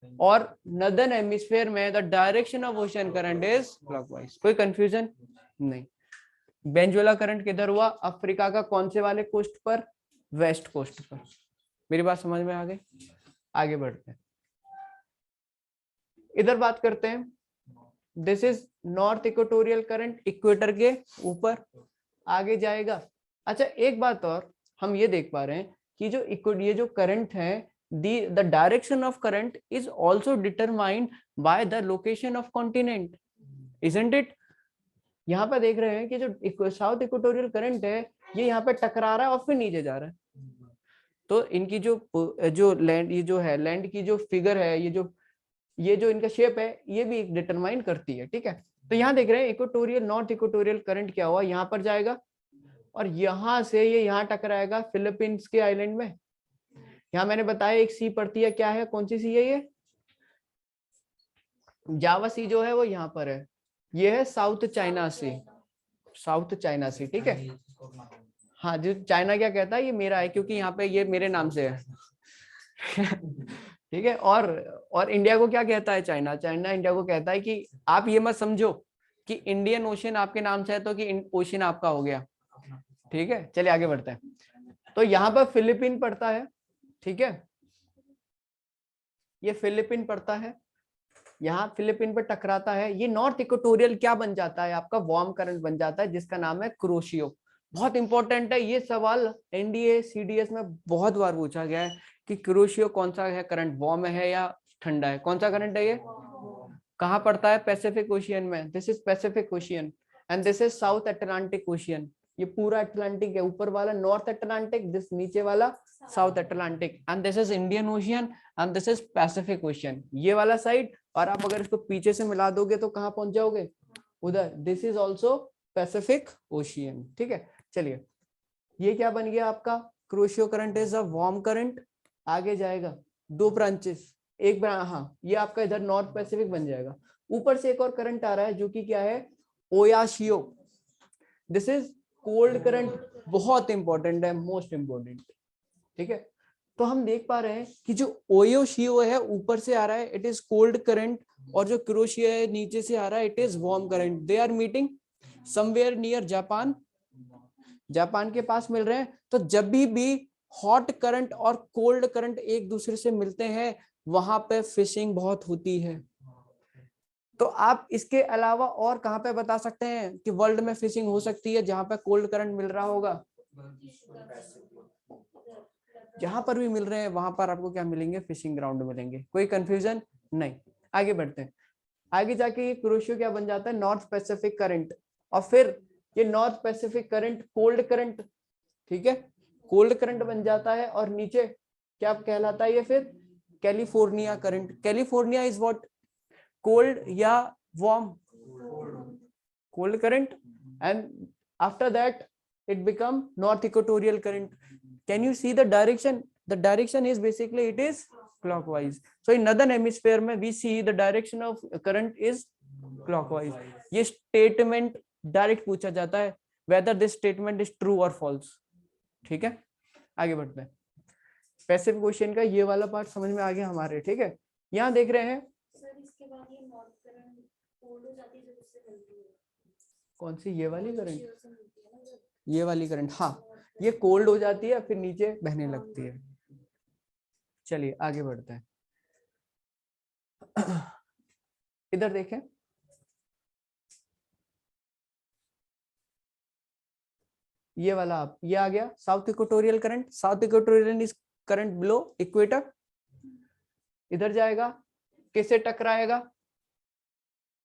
और नॉर्दर्न हेमिस्फीयर में the direction of ocean current is clockwise. कोई कंफ्यूजन नहीं। बेंजुला करंट किधर हुआ, अफ्रीका का कौन से वाले कोस्ट पर, वेस्ट कोस्ट पर। मेरी बात समझ में आ गई? आगे बढ़ते हैं, इधर बात करते हैं। This is north equatorial current, equator के ऊपर आगे जाएगा। अच्छा एक बात और हम ये देख पा रहे हैं कि ये जो करंट है, the direction of current is also determined by the location of continent, isn't it? यहाँ पर देख रहे हैं कि जो साउथ इक्वेटोरियल करंट है ये यहाँ पे टकरा रहा है और फिर नीचे जा रहा है। तो इनकी जो लैंड, ये जो है लैंड की जो फिगर है, ये जो इनका शेप है ये भी डिटरमाइन करती है। ठीक है, तो यहाँ देख रहे हैं इक्वेटोरियल, नॉर्थ इक्वेटोरियल करंट क्या हुआ, यहाँ पर जाएगा और यहाँ से ये यहाँ टकराएगा फिलीपींस के आइलैंड में। यहाँ मैंने बताया एक सी पड़ती है, क्या है, कौन सी सी है, ये जावा सी जो है वो यहाँ पर है। ये है साउथ चाइना सी, साउथ चाइना सी। ठीक है, हाँ जो चाइना क्या कहता है, ये मेरा है क्योंकि यहाँ पे ये मेरे नाम से है। ठीक है, और इंडिया को क्या कहता है, चाइना इंडिया को कहता है कि आप ये मत समझो कि इंडियन ओशियन आपके नाम से है तो कि ओशियन आपका हो गया। ठीक है, चलिए आगे बढ़ते हैं। तो यहाँ पर फिलीपीन पड़ता है। ठीक है, ये फिलीपीन पड़ता है, यहाँ फिलीपीन पर टकराता है, ये नॉर्थ इक्वेटोरियल क्या बन जाता है, आपका वार्म करंट बन जाता है जिसका नाम है कुरोशियो। बहुत इंपॉर्टेंट है ये सवाल, एनडीए सीडीएस में बहुत बार पूछा गया है कि कुरोशियो कौन सा है करंट, वार्म है या ठंडा है, कौन सा करंट है ये, कहाँ पड़ता है, पैसिफिक ओशियन में। This is Pacific ocean and this is south Atlantic ocean. ये पूरा अटलांटिक है, ऊपर वाला नॉर्थ अटलांटिक, दिस नीचे वाला south Atlantic, and this is Indian ocean and this is Pacific ocean, ये वाला साइड। और आप अगर इसको पीछे से मिला दोगे तो कहाँ पहुंच जाओगे, उधर। This is also Pacific ocean. ठीक है, चलिए ये क्या बन गया आपका, crochet current is a warm current. आगे जाएगा दो ब्रांचेस, एक हाँ ये आपका इधर नॉर्थ पैसिफिक बन जाएगा। ऊपर से एक और करंट आ रहा है जो कि क्या है, Oyashio. This is cold current, बहुत इंपॉर्टेंट है, मोस्ट इंपॉर्टेंट। ठीक है, तो हम देख पा रहे हैं कि जो ओयोशियो है ऊपर से आ रहा है, इट इज कोल्ड करंट, और जो क्रोशियो है नीचे से आ रहा है, it is warm current. They are meeting somewhere near Japan, Japan के पास मिल रहे हैं। तो जब भी हॉट करंट और कोल्ड करंट एक दूसरे से मिलते हैं वहां पे फिशिंग बहुत होती है। तो आप इसके अलावा और कहां पे बता सकते हैं कि वर्ल्ड में फिशिंग हो सकती है जहां पे कोल्ड करंट मिल रहा होगा? जहां पर भी मिल रहे हैं वहां पर आपको क्या मिलेंगे, फिशिंग ग्राउंड मिलेंगे। कोई कंफ्यूजन नहीं। आगे बढ़ते हैं। आगे जाके ये कुरोशियो क्या बन जाता है, नॉर्थ पैसिफिक करंट। और फिर ये north Pacific current cold current, ठीक है, कोल्ड करंट बन जाता है। और नीचे क्या कहलाता है ये फिर, California current. California is what, cold या warm, cold current, and after that it become north equatorial current. Can you see the direction? The direction is basically it is clockwise. So in northern hemisphere में we see the direction of current is clockwise. ये statement direct पूछा जाता है whether this statement is true or false। ठीक है, आगे बढ़ते हैं। पैसिव क्वेश्चन का ये वाला पार्ट समझ में आ गया हमारे, ठीक है। यहाँ देख रहे हैं सर इसके बाद ये नॉर्थ करंट कोल्ड हो जाती है जब उससे मिलती है, कौन सी, ये वाली करंट, शेयर से मिलती है ना जब, ये वाली करंट, हाँ, ये कोल्ड हो जाती है फिर नीचे बहने लगती है। चलिए आगे बढ़ते हैं। इधर देखें, ये वाला आप, ये आ गया south equatorial current. South equatorial is current below equator. इधर जाएगा, किससे टकराएगा,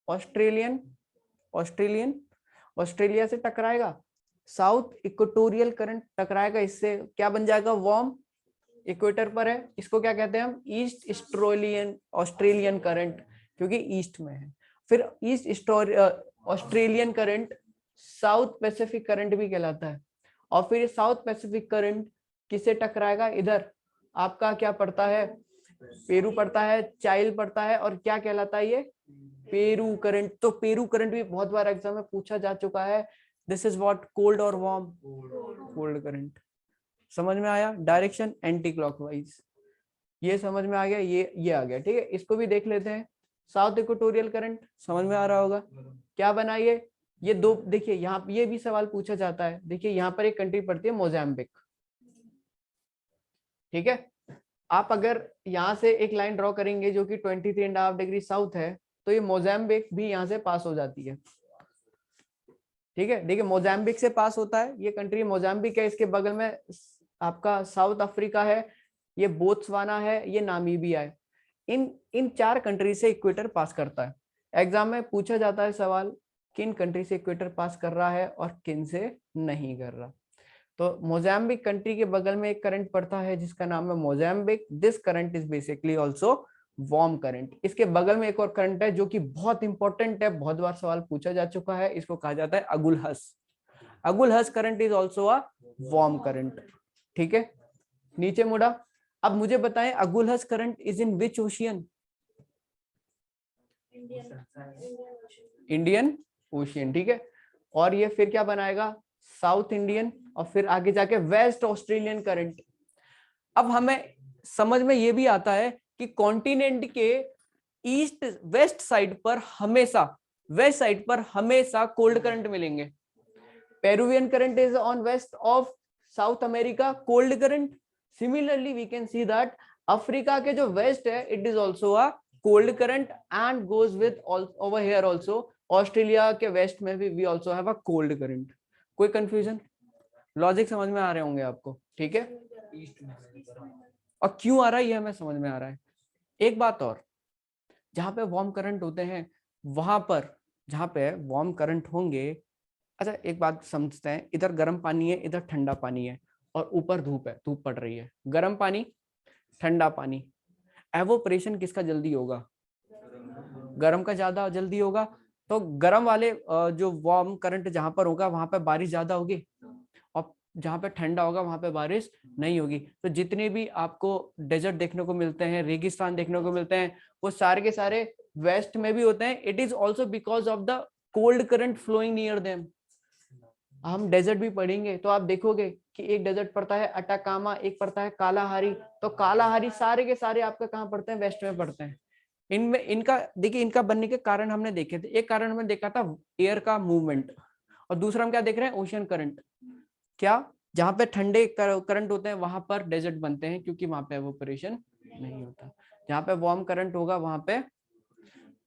ऑस्ट्रेलियन, ऑस्ट्रेलियन, ऑस्ट्रेलिया से टकराएगा। साउथ इक्वेटोरियल करंट टकराएगा इससे, क्या बन जाएगा, वार्म, इक्वेटर पर है, इसको क्या कहते हैं हम, ईस्ट ऑस्ट्रेलियन, ऑस्ट्रेलियन करंट, क्योंकि ईस्ट में है। फिर east Australian current south Pacific current भी कहलाता है। और फिर साउथ पैसिफिक करंट किससे टकराएगा, इधर आपका क्या पड़ता है, पेरू पड़ता है, चाइल पड़ता है, और क्या कहलाता है ये, पेरू करंट। तो पेरू करंट भी बहुत बार एग्जाम में पूछा जा चुका है। दिस इज व्हाट, कोल्ड और वार्म, कोल्ड करंट। समझ में आया, डायरेक्शन एंटी क्लॉकवाइज, ये समझ में आ गया, ये आ गया, ठीक है। इसको भी देख लेते हैं। साउथ इक्वेटोरियल करंट समझ में आ रहा होगा, क्या बना ये दो, देखिए यहाँ ये भी सवाल पूछा जाता है। देखिए यहाँ पर एक कंट्री पड़ती है मोजाम्बिक, ठीक है। आप अगर यहाँ से एक लाइन ड्रॉ करेंगे जो कि 23.5 डिग्री साउथ है, तो ये मोजाम्बिक भी यहाँ से पास हो जाती है, ठीक है। देखिए मोजाम्बिक से पास होता है, ये कंट्री मोजाम्बिक है, इसके बगल में आपका साउथ अफ्रीका है, ये बोत्सवाना है, ये नामीबिया है। इन चार कंट्री से इक्वेटर पास करता है। एग्जाम में पूछा जाता है सवाल, किन कंट्री से इक्वेटर पास कर रहा है और किन से नहीं कर रहा। तो मोजाम्बिक कंट्री के बगल में एक करंट पड़ता है जिसका नाम है Mozambique. This current is basically also warm current. इसके बगल में एक और करंट है जो कि बहुत इंपॉर्टेंट है, बहुत बार सवाल पूछा जा चुका है, इसको कहा जाता है Agulhas. Agulhas current is also a warm current, ठीक है। नीचे मुड़ा, अब मुझे बताएं Agulhas current is in which ocean, Indian Ocean, ठीक है। और ये फिर क्या बनाएगा, साउथ इंडियन, और फिर आगे जाके वेस्ट ऑस्ट्रेलियन करंट। अब हमें समझ में ये भी आता है कि कॉन्टिनेंट के ईस्ट वेस्ट साइड पर हमेशा, वेस्ट साइड पर हमेशा कोल्ड करंट मिलेंगे। Peruvian current is on west of South America, cold current. Similarly we can see that Africa के जो वेस्ट है it is also a cold current and goes with over here also. Australia के west में भी we also have a cold current. कोई confusion, logic समझ में आ रहे होंगे आपको, ठीक है। और क्यों आ रहा है ये हमें समझ में आ रहा है। एक बात और, जहां पे वार्म करंट होते हैं वहां पर, जहां पे वार्म करंट होंगे, अच्छा एक बात समझते हैं, इधर गर्म पानी है, इधर ठंडा पानी है, और ऊपर धूप है, धूप पड़ रही है। गर्म पानी, ठंडा पानी, एवोपरेशन किसका जल्दी होगा, गर्म का ज्यादा जल्दी होगा। तो गर्म वाले जो वार्म करंट जहां पर होगा वहां पर बारिश ज्यादा होगी, और जहां पे ठंडा होगा वहां पे बारिश नहीं होगी। तो जितने भी आपको डेजर्ट देखने को मिलते हैं, रेगिस्तान देखने को मिलते हैं, वो सारे के सारे वेस्ट में भी होते हैं। It is also because of the cold current flowing near them. हम डेजर्ट भी पढ़ेंगे तो आप देखोगे कि एक डेजर्ट पड़ता है अटाकामा, एक पड़ता है कालाहारी। तो कालाहारी सारे के सारे आपका कहाँ पड़ते हैं, वेस्ट में पड़ते हैं। इनमें इनका देखिए, इनका बनने के कारण हमने देखे थे। एक कारण हमने देखा था एयर का मूवमेंट, और दूसरा हम क्या देख रहे हैं, ओशन करंट। क्या, जहां पे ठंडे करंट होते हैं वहां पर डेजर्ट बनते हैं, क्योंकि वहां पे एवोपरेशन नहीं होता। जहां पे वार्म करंट होगा वहां पे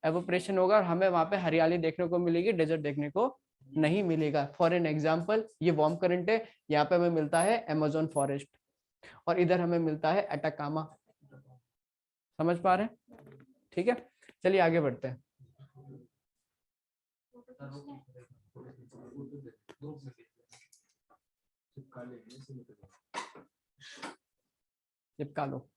एवोपरेशन होगा, और हमें वहां पे हरियाली देखने को मिलेगी, डेजर्ट देखने को नहीं मिलेगा। फॉर एन एग्जांपल, ये वार्म करंट है, यहाँ पे हमें मिलता है अमेज़न फॉरेस्ट। और इधर हमें मिलता है एटाकामा। समझ पा रहे हैं? ठीक है, चलिए आगे बढ़ते हैं। चिपका लो।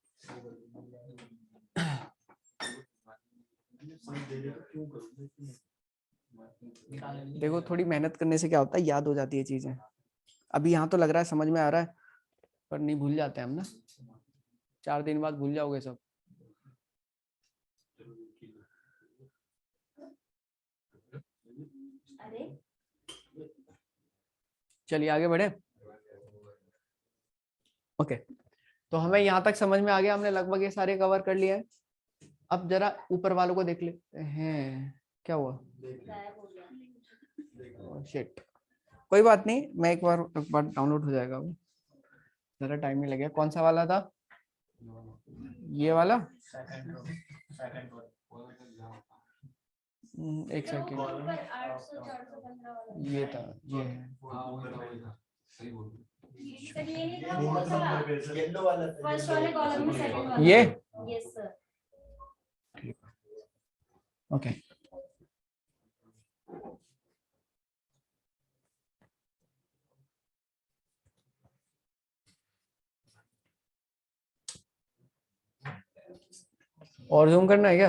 देखो थोड़ी मेहनत करने से क्या होता है, याद हो जाती है चीजें। अभी यहाँ तो लग रहा है समझ में आ रहा है, पर नहीं, भूल जाते हैं हम ना। 4 दिन बाद भूल जाओगे सब। अरे चलिए आगे बढ़े। ओके, तो हमें यहाँ तक समझ में आ गया, हमने लगभग ये सारे कवर कर लिया है। अब जरा ऊपर वालों को देख लेते हैं, क्या हुआ? गायब हो गया। शिट, कोई बात नहीं, मैं एक बार डाउनलोड हो जाएगा वो, जरा टाइम ही लगेगा। कौन सा वाला था? ये वाला? एक सेकंड, ऊपर 800 415 वाला ये था, ये है। सर ये नहीं था दूसरा फर्स्ट वाले कॉलम में सेकंड वाला। ये? Yes sir. ओके, और जूम करना है क्या?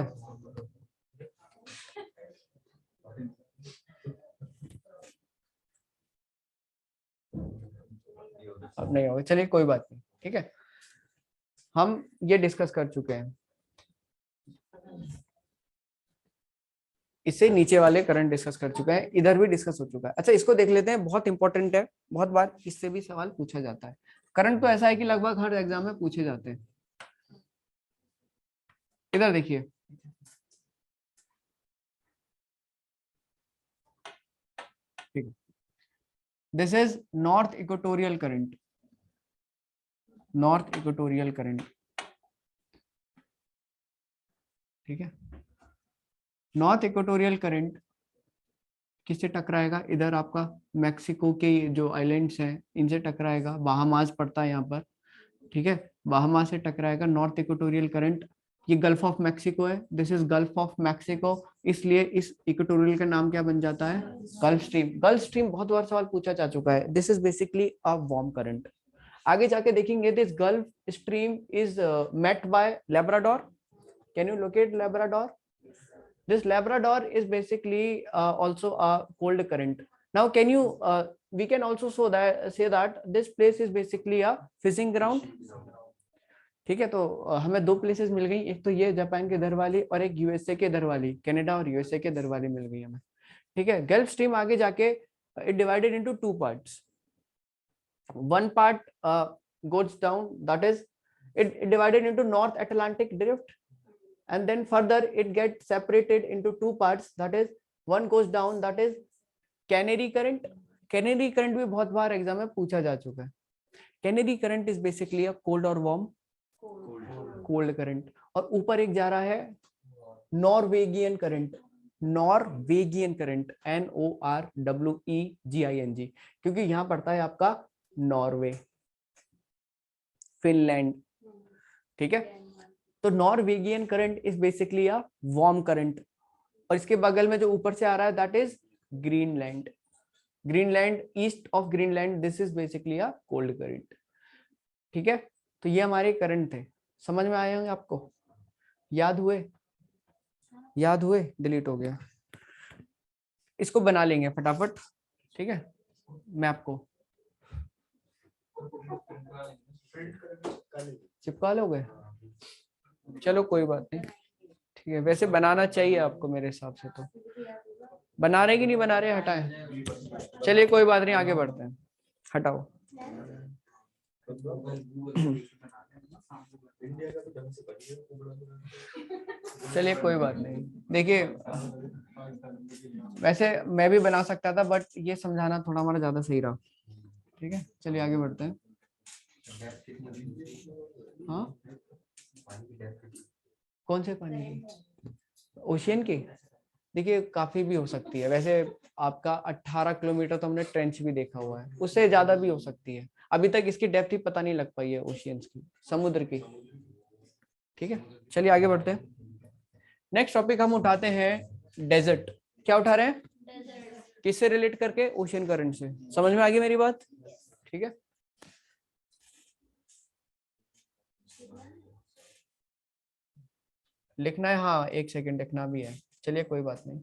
अब नहीं होगा, चलिए कोई बात नहीं, ठीक है। हम ये डिस्कस कर चुके हैं, इससे नीचे वाले करंट डिस्कस कर चुके हैं, इधर भी डिस्कस हो चुका है। अच्छा, इसको देख लेते हैं, बहुत इंपॉर्टेंट है, बहुत बार इससे भी सवाल पूछा जाता है। करंट तो ऐसा है कि लगभग हर एग्जाम में पूछे जाते हैं। इधर देखिए, ठीक है, this is north equatorial current. North equatorial current, ठीक है। नॉर्थ इक्वेटोरियल करंट किससे टकराएगा? इधर आपका मैक्सिको के जो आइलैंड्स हैं इनसे टकराएगा, बाहामास पड़ता है यहाँ पर, ठीक है। बाहामास से टकराएगा नॉर्थ इक्वेटोरियल करंट। ये गल्फ ऑफ मैक्सिको है, this is gulf of Mexico, इसलिए इस इक्वेटोरियल का नाम क्या बन जाता है? Gulf stream. गल्फ स्ट्रीम बहुत बार सवाल पूछा जा चुका है। This is basically a warm current. आगे जाके देखेंगे, this Gulf Stream is met by Labrador. Can you locate Labrador? This Labrador is basically also a cold current. Now, can you? We can also say that this place is basically a fishing ground. ठीक है, तो हमें 2 places मिल गई, एक तो ये Japan के इधर वाली और एक यूएसए के इधर वाली, कनाडा और यूएसए के इधर वाली मिल गई हमें, ठीक है। गल्फ स्ट्रीम आगे जाके it divided into 2 parts. One part goes down, that is it divided into North Atlantic Drift, and then further it gets separated into 2 parts, that is one goes down, that is Canary current. Canary current भी बहुत बार exam में पूछा जा चुका है। Canary current is basically a cold or warm? cold current। और ऊपर एक जा रहा है Norwegian current. Norwegian current, NORWEGING, क्योंकि यहाँ पड़ता है आपका नॉर्वे, फिनलैंड, ठीक है। तो Norwegian current is basically a warm current. और इसके बगल में जो ऊपर से आ रहा है that is Greenland. Greenland, east of Greenland, this is basically a cold current, ठीक है। तो ये हमारे करंट थे, समझ में आए होंगे आपको? याद हुए? याद हुए? डिलीट हो गया, इसको बना लेंगे फटाफट, ठीक है। मैं आपको चिपका लोगे? चलो कोई बात नहीं, ठीक है। वैसे बनाना चाहिए आपको मेरे हिसाब से, तो बना रहे कि नहीं बना रहे? हटाएं, चलिए कोई बात नहीं, आगे बढ़ते हैं। हटाओ। चलिए कोई बात नहीं, देखिए वैसे मैं भी बना सकता था, बट ये समझाना थोड़ा हमारा ज्यादा सही रहा, ठीक है। चलिए आगे बढ़ते हैं। हाँ, कौन से पानी की? ओशियन की? देखिए काफी भी हो सकती है वैसे। आपका 18 किलोमीटर तो हमने ट्रेंच भी देखा हुआ है, उससे ज्यादा भी हो सकती है। अभी तक इसकी डेप्थ ही पता नहीं लग पाई है ओशियंस की, समुद्र की। ठीक है, चलिए आगे बढ़ते हैं। नेक्स्ट टॉपिक हम उठाते हैं डेजर्ट। क्या उठा रहे हैं? किससे रिलेट करके? ओशियन करंट से। समझ में आ गई मेरी बात? ठीक है, लिखना है? हाँ, एक सेकंड, लिखना भी है। चलिए कोई बात नहीं,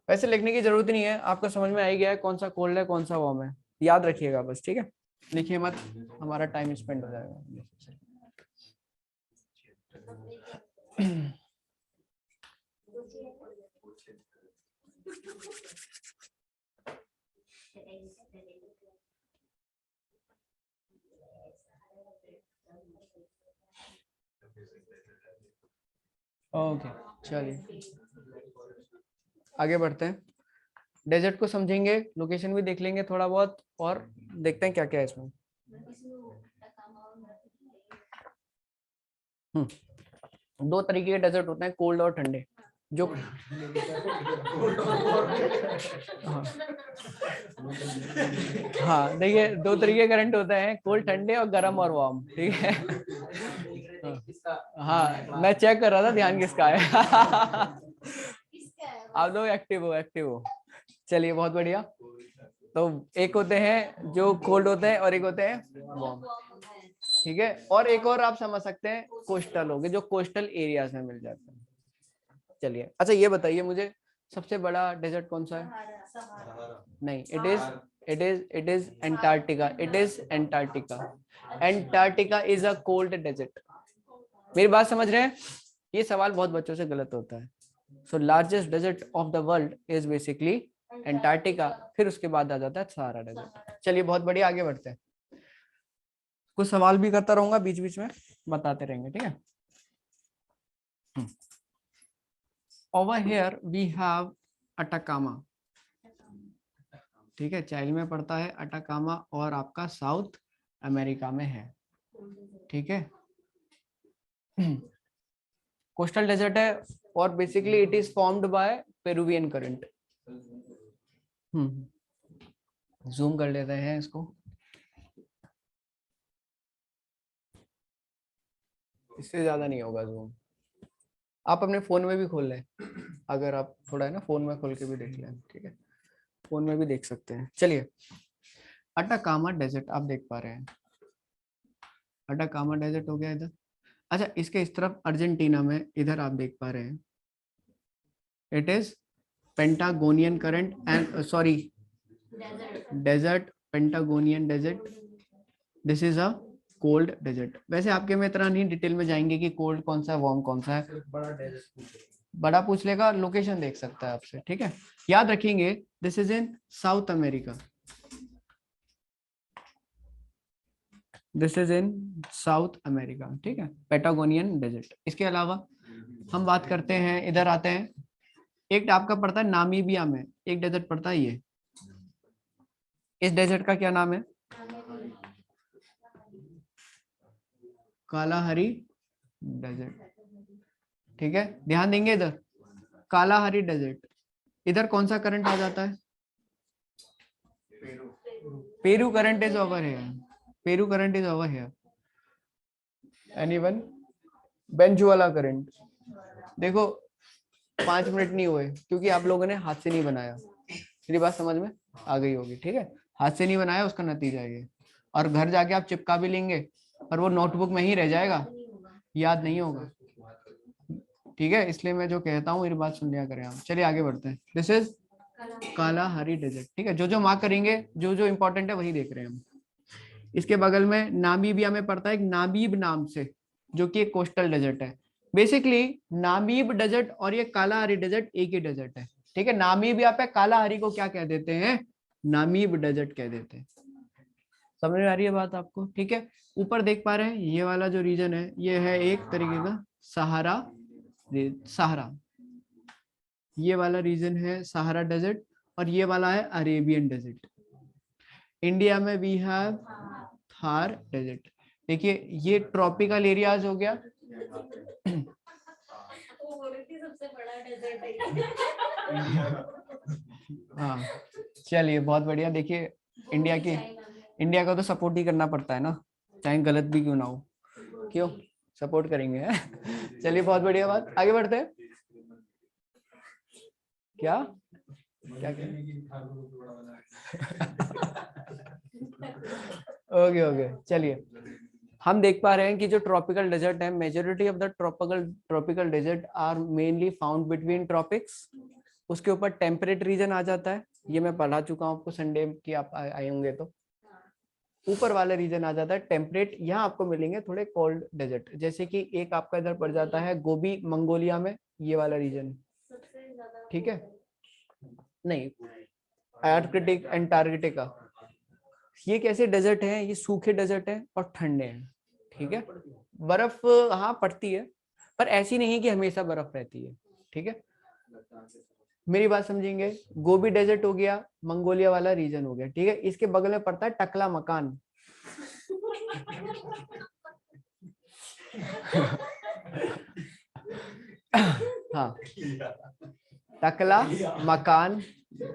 वैसे लिखने की जरूरत नहीं है, आपको समझ में आ ही गया है कौन सा कोल्ड है कौन सा वार्म है। याद रखिएगा बस, ठीक है, लिखिए मत, हमारा टाइम स्पेंड हो जाएगा। ओके, चलिए आगे बढ़ते हैं। डेजर्ट को समझेंगे, लोकेशन भी देख लेंगे थोड़ा बहुत, और देखते हैं क्या क्या है इसमें। दो तरीके के डेजर्ट होते हैं, कोल्ड और ठंडे। जो हाँ देखिए, दो तरीके करंट होते हैं, कोल्ड ठंडे और गर्म और वार्म। ठीक है, हाँ मैं चेक कर रहा था ध्यान किसका है। आप लोग एक्टिव हो, एक्टिव हो। चलिए बहुत बढ़िया। तो एक होते हैं जो कोल्ड होते हैं और एक होते हैं वार्म। ठीक है, और एक और आप समझ सकते हैं कोस्टल हो गए, जो कोस्टल एरियाज में मिल जाते हैं। चलिए अच्छा ये बताइए मुझे, सबसे बड़ा डेजर्ट कौन सा है? नहीं, it is Antarctica. It is Antarctica. Antarctica is a cold desert. मेरी बात समझ रहे हैं? ये सवाल बहुत बच्चों से गलत होता है। So largest desert of the world is basically Antarctica, फिर उसके बाद आ जाता है सहारा डेजर्ट। चलिए बहुत बढ़िया, आगे बढ़ते हैं। कुछ सवाल भी करता रहूंगा बीच बीच में, बताते रहेंगे, ठीक है। Over here we have Atacama. ठीक है, चाइल्ड में पड़ता है अटाकामा, और आपका साउथ अमेरिका में है। ठीक है, कोस्टल डेजर्ट है, और basically it is formed by Peruvian current. Zoom कर लेते हैं इसको। इससे ज्यादा नहीं होगा जूम, आप अपने फोन में भी खोल लें, अगर आप थोड़ा है ना फोन में खोल के भी देख लें, ठीक है, फोन में भी देख सकते हैं। चलिए, अटाकामा डेजर्ट आप देख पा रहे हैं, अटाकामा डेजर्ट हो गया इधर। अच्छा, इसके इस तरफ अर्जेंटीना में, इधर आप देख पा रहे हैं, it is Patagonian current and sorry desert, Patagonian desert. This is a cold desert. वैसे आपके में इतना नहीं डिटेल में जाएंगे कि कोल्ड कौन सा है वार्म कौन सा है, बड़ा पूछ लेगा, लोकेशन देख सकता है आपसे। ठीक है, याद रखेंगे this is in south America, this is in south America. ठीक है, पेटागोनियन डेजर्ट। इसके अलावा हम बात करते हैं, इधर आते हैं, एक आपका पड़ता है नामीबिया में, एक डेजर्ट पड़ता है ये। इस डेजर्ट का क्या नाम है? Kalahari desert. ठीक है, ध्यान देंगे इधर, कालाहारी डेजर्ट। इधर कौन सा करंट आ जाता है? Peru current is over here, Peru current is over here. Anyone? Benguela current. देखो 5 मिनट नहीं हुए, क्योंकि आप लोगों ने हाथ से नहीं बनाया। मेरी बात समझ में आ गई होगी? ठीक है, हाथ से नहीं बनाया, उसका नतीजा ये। और घर जाके आप चिपका भी लेंगे, और वो नोटबुक में ही रह जाएगा, याद नहीं होगा। ठीक है, इसलिए मैं जो कहता हूँ मेरी बात सुन लिया करें आप। चलिए आगे बढ़ते हैं। This is Kalahari desert. ठीक है, जो जो मार्क करेंगे, जो जो इंपॉर्टेंट है वही देख रहे हैं हम। इसके बगल में नामीबिया में पड़ता है एक नामीब नाम से, जो कि एक कोस्टल डेजर्ट है। बेसिकली नामीब डेजर्ट और ये कालाहारी डेजर्ट एक ही डेजर्ट है। ठीक है, नामीबिया पे कालाहारी को क्या कह देते हैं? नामीब डेजर्ट कह देते हैं। समझ में आ रही है बात आपको? ठीक है, ऊपर देख पा रहे हैं ये वाला जो रीजन है, ये है एक तरीके का सहारा, सहारा, ये वाला रीजन है सहारा डेजर्ट, और ये वाला है अरेबियन डेजर्ट। इंडिया में वी हैव थार डेजर्ट। देखिए ये ट्रॉपिकल एरियाज हो गया। सबसे बड़ा डेजर्ट है। हाँ, चलिए बहुत बढ़िया। देखिए इंडिया की, इंडिया को तो सपोर्ट ही करना पड़ता है ना, चाहे गलत भी क्यों ना हो। क्यों सपोर्ट करेंगे हैं? चलिए बहुत बढ़िया बात, आगे बढ़ते हैं। क्या क्या ओके ओके, चलिए हम देख पा रहे हैं कि जो ट्रॉपिकल डेजर्ट है, majority of the tropical desert are mainly found between tropics. उसके ऊपर टेम्परेट रीजन आ जाता है, ये मैं पढ़ा चुका हूँ आपको संडे की, आप आए होंगे तो। ऊपर वाला रीजन आ जाता है टेम्परेट, यहाँ आपको मिलेंगे थोड़े कोल्ड डेजर्ट, जैसे कि एक आपका इधर पड़ जाता है गोबी मंगोलिया में, ये वाला रीजन, ठीक है। नहीं, आर्कटिक एंटार्कटिका, ये कैसे डेजर्ट हैं, ये सूखे डेजर्ट हैं और ठंडे हैं, ठीक है। बर्फ हाँ पड़ती है, पर ऐसी नहीं कि हमेशा बर्फ रहती है, ठीक है। मेरी बात समझेंगे, गोबी डेजर्ट हो गया, मंगोलिया वाला रीजन हो गया, ठीक है। इसके बगल में पड़ता है टकला मकान। हाँ, टकला मकान,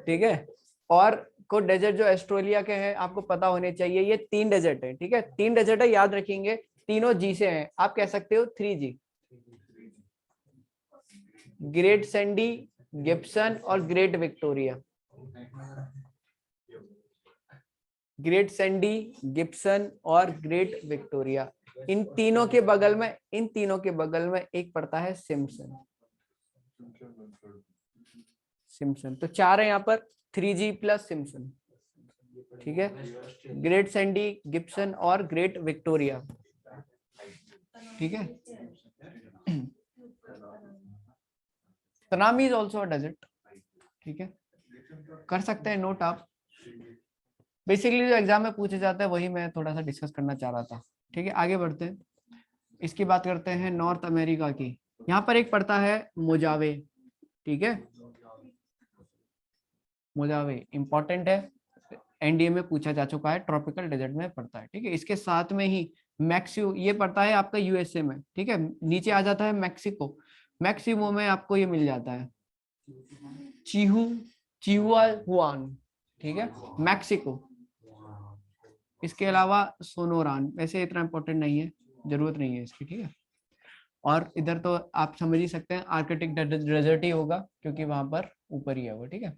ठीक है। और को डेजर्ट जो ऑस्ट्रेलिया के हैं आपको पता होने चाहिए, ये 3 डेजर्ट है, ठीक है। 3 डेजर्ट है, याद रखेंगे, तीनों जी से हैं, आप कह सकते हो 3G, ग्रेट सैंडी, गिब्सन और great Victoria. Great Sandy, Gibson और ग्रेट विक्टोरिया, इन तीनों के बगल में, इन तीनों के बगल में एक पड़ता है सिम्पसन। सिम्पसन तो 4 है यहाँ पर, 3G प्लस सिम्पसन, ठीक है। ग्रेट सैंडी, गिब्सन और ग्रेट विक्टोरिया, ठीक है। तनामी इज ऑल्सो डेजर्ट, ठीक है, कर सकते हैं नोट आप। बेसिकली जो एग्जाम में पूछे जाता है वही मैं थोड़ा सा डिस्कस करना चाह रहा था, ठीक है। आगे बढ़ते हैं, इसकी बात करते हैं नॉर्थ अमेरिका की। यहाँ पर एक पड़ता है मोजावे, ठीक है। मोजावे इंपॉर्टेंट है, एनडीए में पूछा जा चुका है, ट्रॉपिकल डेजर्ट में पड़ता है, ठीक है। इसके साथ में ही मैक्सिको, ये पड़ता है आपका यूएसए में, ठीक है। नीचे आ जाता है मैक्सिको, मैक्सिमो में आपको ये मिल जाता है चीहू, चिहुआहुआन, ठीक है, मैक्सिको। इसके अलावा सोनोरान, वैसे इतना इंपॉर्टेंट नहीं है, जरूरत नहीं है इसकी, ठीक है। और इधर तो आप समझ ही सकते हैं आर्कटिक डेजर्ट ही होगा, क्योंकि वहां पर ऊपर ही है वो, ठीक है।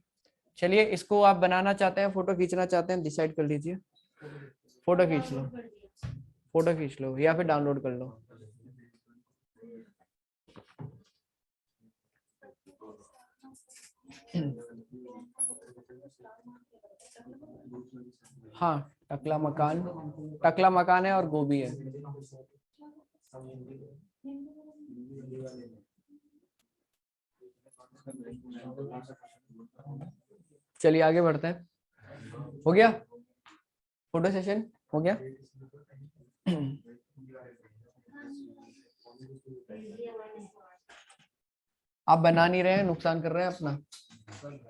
चलिए, इसको आप बनाना चाहते हैं, फोटो खींचना चाहते हैं, डिसाइड कर लीजिए। फोटो खींच लो, फोटो खींच लो या फिर डाउनलोड कर लो। हाँ, टकला मकान है और गोभी है। चलिए आगे बढ़ते हैं, हो गया फोटो सेशन, हो गया। आप बना नहीं रहे हैं, नुकसान कर रहे हैं अपना,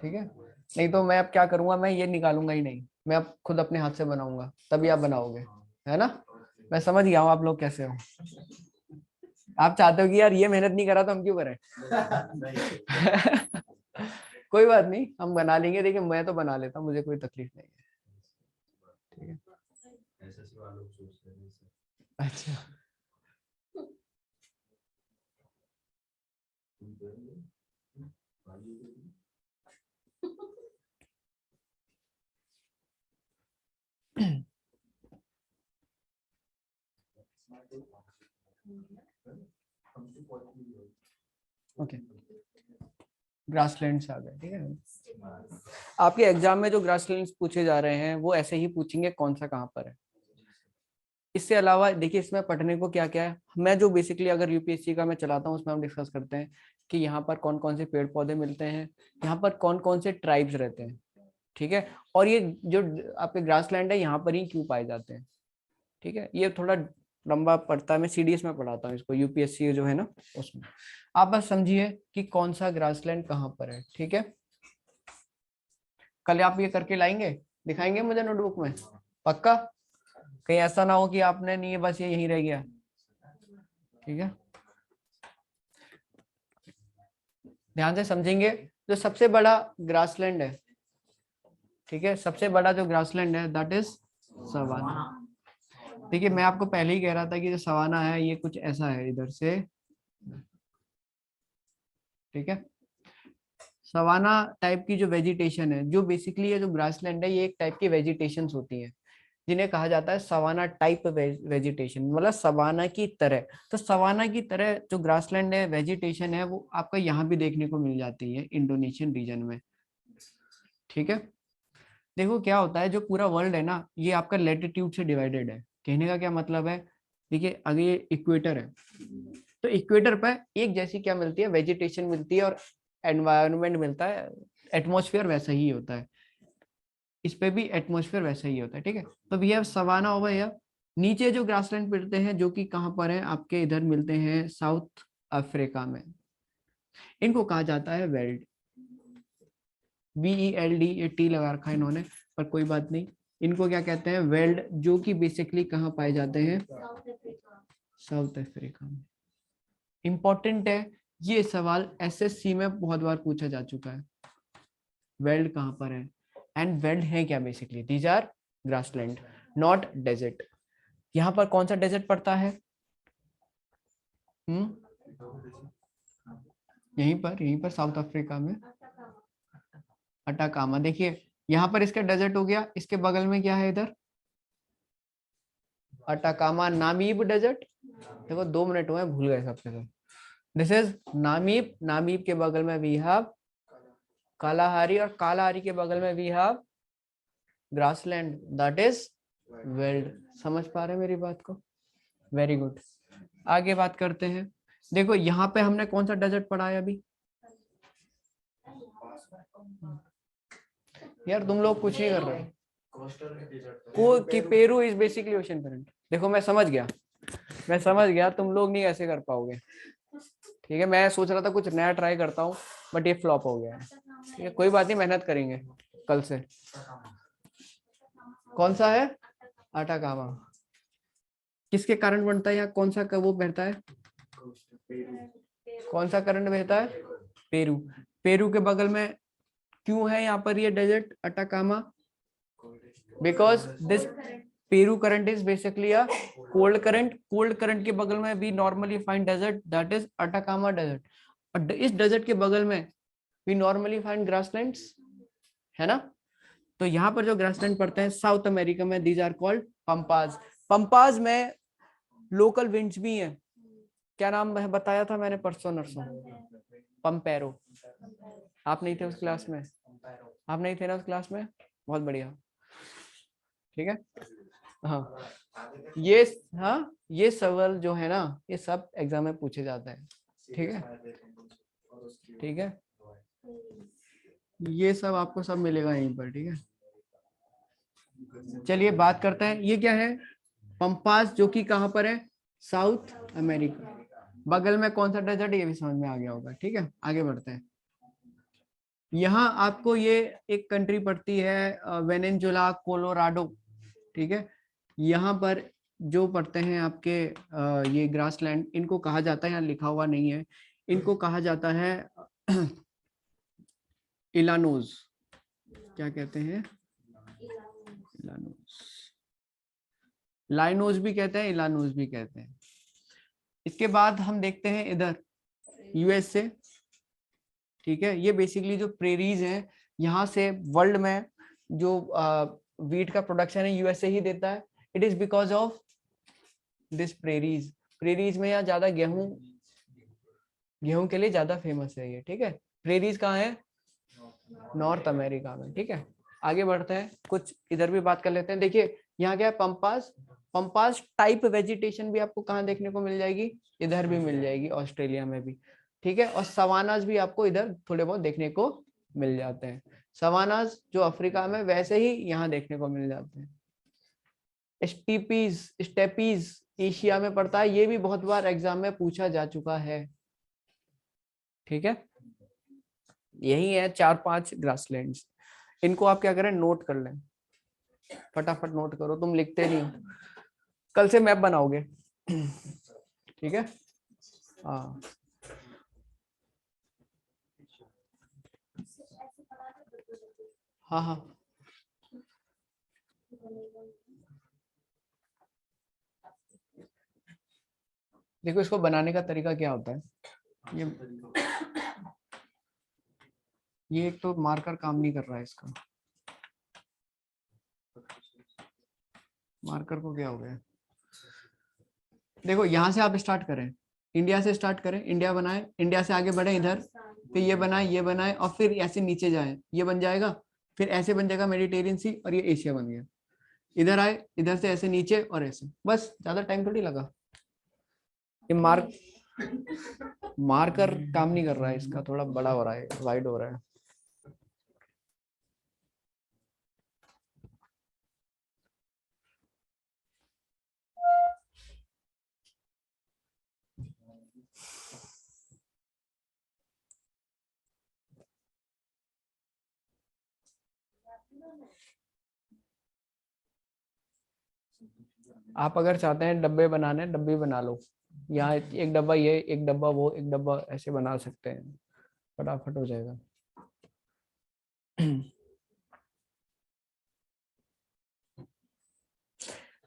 ठीक है। नहीं तो मैं अब क्या करूंगा, मैं ये निकालूंगा ही नहीं, मैं अब खुद अपने हाथ से बनाऊंगा, तभी आप बनाओगे, है ना। मैं समझ गया हूँ आप लोग कैसे हो। आप चाहते हो कि यार ये मेहनत नहीं करा तो हम क्यों करें। कोई बात नहीं, हम बना लेंगे, देखिए मैं तो बना लेता हूँ, मुझे कोई तकलीफ नहीं है, ठीक है। अच्छा, ओके, ग्रासलैंड्स आ गए, ठीक है। आपके एग्जाम में जो ग्रासलैंड्स पूछे जा रहे हैं वो ऐसे ही पूछेंगे कौन सा कहाँ पर है। इससे अलावा देखिए इसमें पढ़ने को क्या क्या है, मैं जो बेसिकली अगर यूपीएससी का मैं चलाता हूँ उसमें हम डिस्कस करते हैं कि यहाँ पर कौन कौन से पेड़ पौधे मिलते हैं, यहाँ पर कौन कौन से ट्राइब्स रहते हैं, ठीक है। और ये जो आपके ग्रासलैंड है यहाँ पर ही क्यों पाए जाते हैं, ठीक है। ये थोड़ा लंबा पड़ता है, मैं सीडीएस में पढ़ाता हूँ इसको, यूपीएससी जो है ना उसमें। आप बस समझिए कि कौन सा ग्रासलैंड कहाँ पर है, ठीक है। कल आप ये करके लाएंगे, दिखाएंगे मुझे नोटबुक में, पक्का। कहीं ऐसा ना हो कि आपने नहीं, बस ये यहीं रह गया, ठीक है। ध्यान से समझेंगे, जो सबसे बड़ा ग्रासलैंड है, ठीक है, सबसे बड़ा जो ग्रासलैंड है दैट इज सवाना। देखिए मैं आपको पहले ही कह रहा था कि जो सवाना है ये कुछ ऐसा है इधर से, ठीक है। सवाना टाइप की जो वेजिटेशन है, जो बेसिकली ये जो ग्रासलैंड है ये एक टाइप की वेजिटेशन होती है जिन्हें कहा जाता है सवाना टाइप वेजिटेशन, मतलब सवाना की तरह। तो सवाना की तरह जो ग्रासलैंड है वेजिटेशन है वो आपका यहाँ भी देखने को मिल जाती है इंडोनेशियन रीजन में, ठीक है। देखो क्या होता है, जो पूरा वर्ल्ड है ना ये आपका लेटिट्यूड से डिवाइडेड है। कहने का क्या मतलब है, देखिए अगर ये इक्वेटर है तो इक्वेटर पर एक जैसी क्या मिलती है, वेजिटेशन मिलती है और एनवायरनमेंट मिलता है, एटमॉस्फेयर वैसा ही होता है, इस पे भी एटमॉस्फेयर वैसा ही होता है, ठीक है। तो we have savanna over here. नीचे जो ग्रासलैंड मिलते हैं जो कि कहाँ पर है, आपके इधर मिलते हैं साउथ अफ्रीका में। इनको कहा जाता है वेल्ड, BELD, ये टी लगा रखा है इन्होंने पर कोई बात नहीं। इनको क्या कहते हैं, वेल्ड, जो कि बेसिकली कहाँ पाए जाते हैं, साउथ अफ्रीका में। इंपॉर्टेंट है ये सवाल, SSC में बहुत बार पूछा जा चुका है, वेल्ड कहाँ पर है। एंड वेल्ड है क्या, basically these are grassland not desert. यहाँ पर कौन सा डेजर्ट पड़ता है, यहीं पर साउथ अफ्रीका में अटाकामा। देखिए यहाँ पर इसका डेजर्ट हो गया, इसके बगल में क्या है इधर, अटाकामा नामीब डेजर्ट। देखो 2 मिनट हुए भूल गए सबसे तो। दिस इज नामीब, नामीब के बगल में वी हैव कालाहारी और कालाहारी के बगल में we have grassland that is veld. समझ पा रहे हैं मेरी बात को, वेरी गुड। आगे बात करते हैं। देखो यहाँ पे हमने कौन सा डेजर्ट पढ़ा है अभी, यार तुम लोग कुछ नहीं कर रहे को कि Peru is basically ocean current. देखो मैं समझ गया तुम लोग नहीं ऐसे कर पाओगे, ठीक है। मैं सोच रहा था कुछ नया ट्राई करता हूँ बट ये फ्लॉप हो गया है, ठीक है। कोई बात नहीं, मेहनत करेंगे कल से। कौन सा है अटाकामा, किसके कारण बनता है, यहाँ कौन सा वो बहता है, कौन सा करंट बहता है, पेरू। पेरू के बगल में क्यों है यहाँ पर ये desert Atacama, because this Peru current is basically a cold current. Cold current के बगल में भी normally find desert that is Atacama desert, और इस डेजर्ट के बगल में वी नॉर्मली फाइंड ग्रासलैंड्स, है ना। तो यहाँ पर जो ग्रासलैंड पड़ते हैं साउथ अमेरिका में, दीज आर कॉल्ड पंपाज। पंपाज में लोकल विंड्स भी हैं, क्या नाम है बताया था मैंने परसों नरसों, पंपेरो। आप नहीं थे उस क्लास में, आप नहीं थे ना उस क्लास में, बहुत बढ़िया, ठीक है। हाँ ये, हाँ ये सवाल जो है ना ये सब एग्जाम में पूछे जाते हैं, ठीक है, ठीक है। ये सब आपको सब मिलेगा यहीं पर, ठीक है। चलिए बात करते हैं, ये क्या है, पंपास, जो कि कहाँ पर है, साउथ अमेरिका। बगल में कौन सा डेजर्ट, ये भी समझ में आ गया होगा, ठीक है। आगे बढ़ते हैं। यहाँ आपको ये एक कंट्री पड़ती है वेनेजुला, कोलोराडो, ठीक है। यहाँ पर जो पड़ते हैं आपके ये ग्रासलैंड, इनको कहा जाता है, यहाँ लिखा हुआ नहीं है, इनको कहा जाता है इलानोज। क्या कहते हैं, इलानोज, लाइनोज भी कहते हैं, इलानोज भी कहते हैं। इसके बाद हम देखते हैं इधर USA, ठीक है। ये बेसिकली जो प्रेरीज हैं, यहाँ से वर्ल्ड में जो वीट का प्रोडक्शन है USA ही देता है। It is because of this prairies. Prairies में यहाँ ज्यादा गेहूं के लिए ज्यादा फेमस है ये, ठीक है। प्रेरीज कहाँ है, नॉर्थ अमेरिका में, ठीक है। आगे बढ़ते हैं, कुछ इधर भी बात कर लेते हैं। देखिए यहाँ क्या है, पंपास। पंपास टाइप वेजिटेशन भी आपको कहाँ देखने को मिल जाएगी, इधर भी मिल जाएगी, ऑस्ट्रेलिया में भी, ठीक है। और सवानास भी आपको इधर थोड़े बहुत देखने को मिल जाते हैं। सवानास जो अफ्रीका में, वैसे ही यहाँ देखने को मिल जाते हैं। स्टेपीज एशिया में पड़ता है, ये भी बहुत बार एग्जाम में पूछा जा चुका है, ठीक है। यही है 4-5 ग्रासलैंड्स। इनको आप क्या करें, नोट कर लें, फटाफट नोट करो, तुम लिखते नहीं हो, कल से मैप बनाओगे, ठीक है। हाँ हाँ हाँ देखो इसको बनाने का तरीका क्या होता है, ये एक तो मार्कर काम नहीं कर रहा है इसका, मार्कर को क्या हो गया। देखो यहाँ से आप स्टार्ट करें, इंडिया से स्टार्ट करें, इंडिया बनाए, इंडिया से आगे बढ़े इधर, फिर ये बनाए और फिर ऐसे नीचे जाए, ये बन जाएगा, फिर ऐसे बन जाएगा मेडिटेरियन सी और ये एशिया बन गया। इधर आए, इधर से ऐसे नीचे और ऐसे, बस ज्यादा टाइम थोड़ी लगा। ये मार्कर काम नहीं कर रहा है इसका, थोड़ा बड़ा हो रहा है, वाइड हो रहा है। आप अगर चाहते हैं डब्बे बनाने, डब्बे बना लो, यहाँ एक डब्बा ये, एक डब्बा वो, एक डब्बा ऐसे बना सकते हैं, फटाफट हो जाएगा।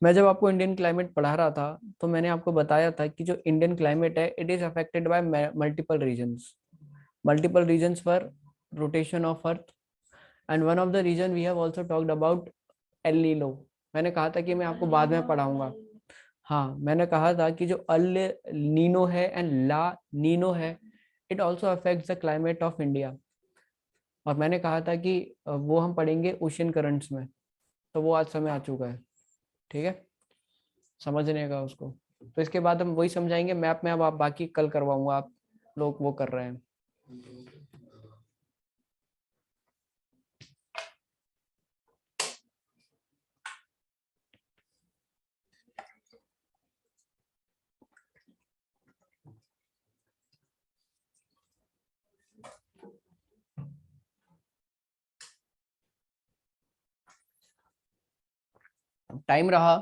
मैं जब आपको इंडियन क्लाइमेट पढ़ा रहा था तो मैंने आपको बताया था कि जो इंडियन क्लाइमेट है it is affected by multiple reasons पर rotation of earth, and one of the reason we have also talked about El Nino. मैंने कहा था कि मैं आपको बाद में पढ़ाऊंगा। हाँ, मैंने कहा था कि जो अल नीनो है एंड ला नीनो है, it also affects the climate of India. और मैंने कहा था कि वो हम पढ़ेंगे ओशियन करंट्स में, तो वो आज समय आ चुका है, ठीक है, समझने का उसको। तो इसके बाद हम वही समझाएंगे मैप में, अब आप बाकी कल करवाऊंगा, आप लोग वो कर रहे हैं। टाइम रहा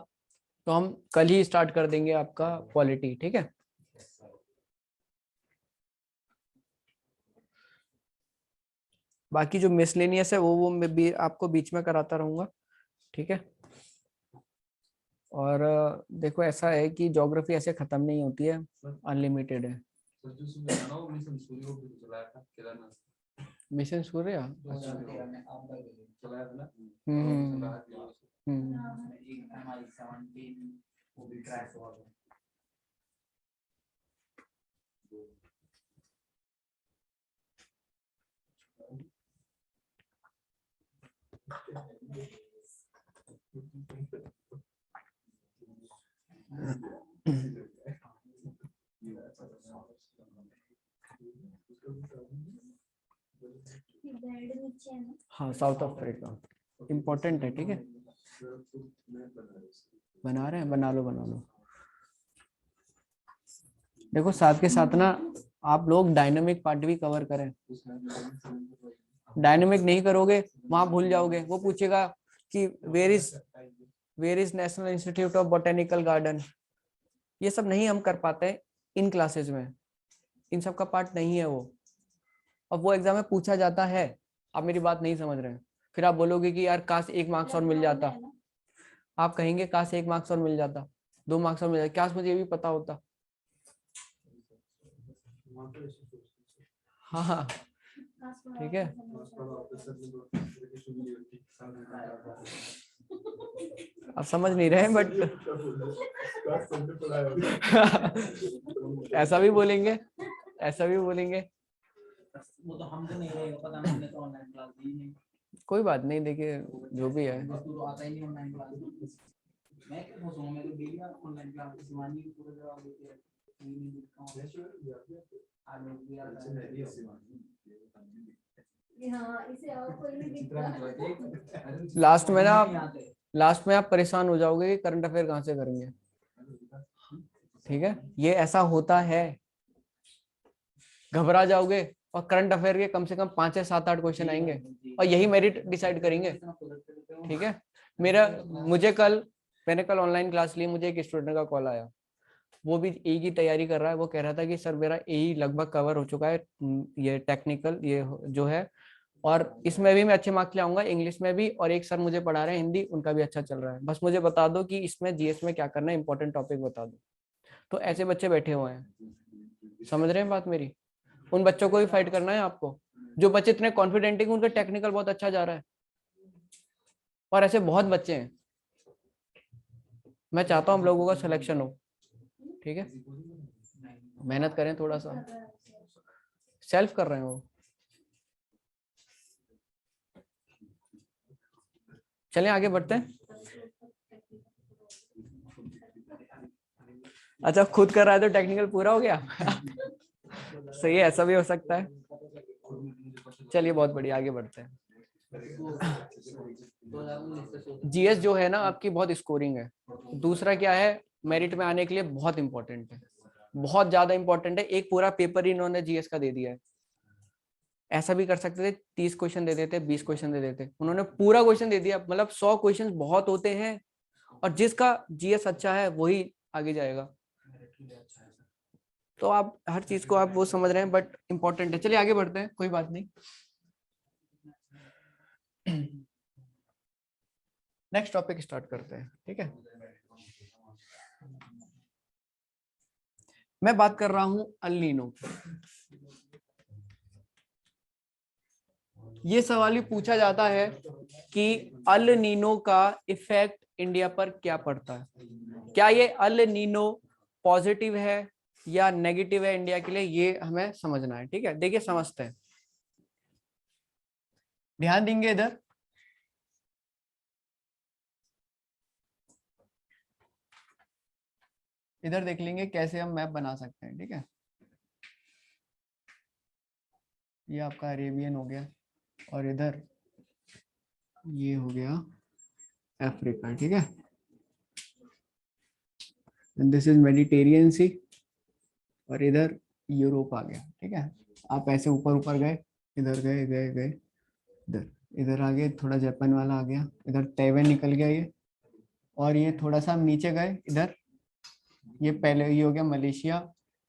तो हम कल ही स्टार्ट कर देंगे आपका क्वालिटी, ठीक है। बाकी जो मिसलेनियस है वो मैं भी आपको बीच में कराता रहूंगा, ठीक है। और देखो ऐसा है कि ज्योग्राफी ऐसे खत्म नहीं होती है, अनलिमिटेड है। मिशन सूर्य, हाँ साउथ अफ्रीका इम्पोर्टेंट है, ठीक है। बना रहे हैं, बना लो बना लो। देखो साथ के साथ ना आप लोग डायनामिक पार्ट भी कवर करें। डायनामिक नहीं करोगे वहां भूल जाओगे, वो पूछेगा कि where is National Institute of Botanical Garden. ये सब नहीं हम कर पाते इन क्लासेज में, इन सब का पार्ट नहीं है वो, और वो एग्जाम में पूछा जाता है। आप मेरी बात नहीं समझ रहे हैं, फिर आप बोलोगे कि यार काश 1 मार्क्स और मिल जाता। आप कहेंगे काश 1 मार्क्स और मिल जाता, 2 मार्क्स और मिल जाता, काश मुझे ये भी पता होता। हाँ हाँ ठीक है। आप समझ नहीं रहे हैं बट ऐसा भी बोलेंगे, ऐसा भी बोलेंगे। वो तो हमको नहीं रहेगा पता, हमने तो ऑनलाइन क्लास दी नहीं। कोई बात नहीं, देखिए जो भी है। तो आता ही नहीं ऑनलाइन क्लास। मैं क्या सोचूंगा, मैं तो डेली ऑनलाइन क्लास शिवानी पूरा जवाब देती है। नहीं दिखता हूं आज भी आता है। हाँ, इसे और कोई नहीं दिखता। लास्ट में आप परेशान हो जाओगे कि करंट अफेयर कहाँ से करेंगे, ठीक है। ये ऐसा होता है, घबरा जाओगे और करंट अफेयर के कम से कम 5 या 7-8 क्वेश्चन आएंगे और यही मेरिट डिसाइड करेंगे, ठीक है। मैंने कल ऑनलाइन क्लास ली, मुझे एक स्टूडेंट का कॉल आया, वो भी ए की तैयारी कर रहा है। वो कह रहा था कि सर मेरा ए लगभग कवर हो चुका है, ये टेक्निकल ये जो है और इसमें भी मैं अच्छे मार्क्स ले आऊंगा, इंग्लिश में भी, और एक सर मुझे पढ़ा रहे हैं हिंदी, उनका भी अच्छा चल रहा है। बस मुझे बता दो कि इसमें जीएस में क्या करना है, इंपॉर्टेंट टॉपिक बता दो। तो ऐसे बच्चे बैठे हुए हैं, समझ रहे हैं बात मेरी? उन बच्चों को भी फाइट करना है आपको, जो बच्चे इतने कॉन्फिडेंट है कि उनका टेक्निकल बहुत अच्छा जा रहा है, और ऐसे बहुत बच्चे हैं। मैं चाहता हूँ हम लोगों का सिलेक्शन हो, ठीक है? मेहनत करें थोड़ा सा, सेल्फ कर रहे हैं वो। चलें आगे बढ़ते हैं। अच्छा, खुद कर रहा है तो टेक्निकल पूरा हो गया। सही है, ऐसा भी हो सकता है। चलिए बहुत बढ़िया, आगे बढ़ते हैं। जीएस जो है ना आपकी बहुत स्कोरिंग है। दूसरा क्या है, मेरिट में आने के लिए बहुत इंपॉर्टेंट है, बहुत ज्यादा इंपॉर्टेंट है। एक पूरा पेपर ही इन्होंने जीएस का दे दिया है। ऐसा भी कर सकते थे 30 क्वेश्चन दे देते, 20 क्वेश्चन दे देते, उन्होंने पूरा क्वेश्चन दे दिया। मतलब 100 क्वेश्चन बहुत होते हैं, और जिसका जीएस अच्छा है वही आगे जाएगा। तो आप हर चीज को आप वो समझ रहे हैं, बट इंपॉर्टेंट है। चलिए आगे बढ़ते हैं, कोई बात नहीं। नेक्स्ट टॉपिक स्टार्ट करते हैं, ठीक है? मैं बात कर रहा हूं अल नीनो। ये सवाल भी पूछा जाता है कि अल नीनो का इफेक्ट इंडिया पर क्या पड़ता है। क्या ये अल नीनो पॉजिटिव है या नेगेटिव है इंडिया के लिए, ये हमें समझना है, ठीक है? देखिए समझते हैं, ध्यान देंगे इधर। इधर देख लेंगे कैसे हम मैप बना सकते हैं, ठीक है? ये आपका अरेबियन हो गया, और इधर ये हो गया अफ्रीका, ठीक है? दिस इज मेडिटेरियन सी, और इधर यूरोप आ गया, ठीक है? आप ऐसे ऊपर ऊपर गए, इधर गए गए गए, इधर इधर आ गए, थोड़ा जापान वाला आ गया, इधर तैवान निकल गया ये, और ये थोड़ा सा हम नीचे गए, इधर ये पहले ये हो गया मलेशिया,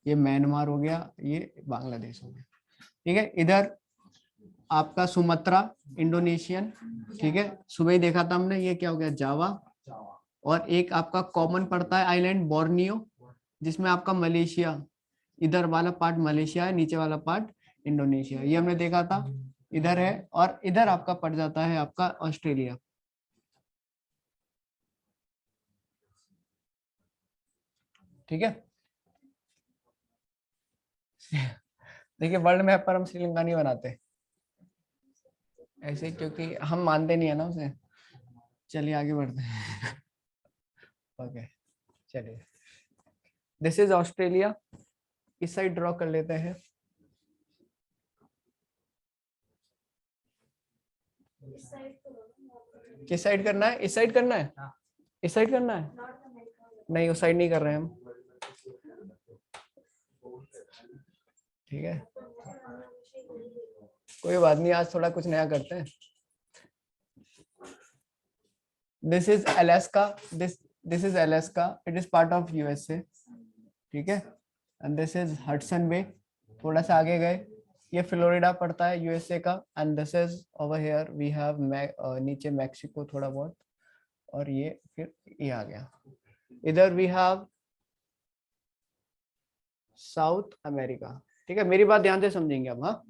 ये म्यांमार हो गया, ये बांग्लादेश हो गया, ठीक है? इधर आपका सुमात्रा इंडोनेशियन, ठीक है? सुबह ही देखा था हमने, ये क्या हो गया जावा, और एक आपका कॉमन पड़ता है आइलैंड बोर्नियो, जिसमें आपका मलेशिया, इधर वाला पार्ट मलेशिया है, नीचे वाला पार्ट इंडोनेशिया, ये हमने देखा था, इधर है। और इधर आपका पड़ जाता है आपका ऑस्ट्रेलिया, ठीक है? देखिए वर्ल्ड मैप पर हम श्रीलंका नहीं बनाते ऐसे, क्योंकि हम मानते नहीं है ना उसे। चलिए आगे बढ़ते हैं। ओके चलिए, दिस इज ऑस्ट्रेलिया, इस साइड ड्रॉ कर लेते हैं। किस साइड करना है? इस साइड करना है, इस साइड करना है? नहीं, उस साइड नहीं कर रहे हैं हम, ठीक है? कोई बात नहीं, आज थोड़ा कुछ नया करते हैं। This is Alaska, this is Alaska, it is part of USA, ठीक है? And this is Hudson Bay, थोड़ा सा आगे गए, ये फ्लोरिडा पड़ता है यूएसए का। And this is over here we have नीचे मैक्सिको थोड़ा बहुत, और ये फिर ये आ गया। इधर वी हैव साउथ अमेरिका, ठीक है? मेरी बात ध्यान से समझेंगे अब, हाँ?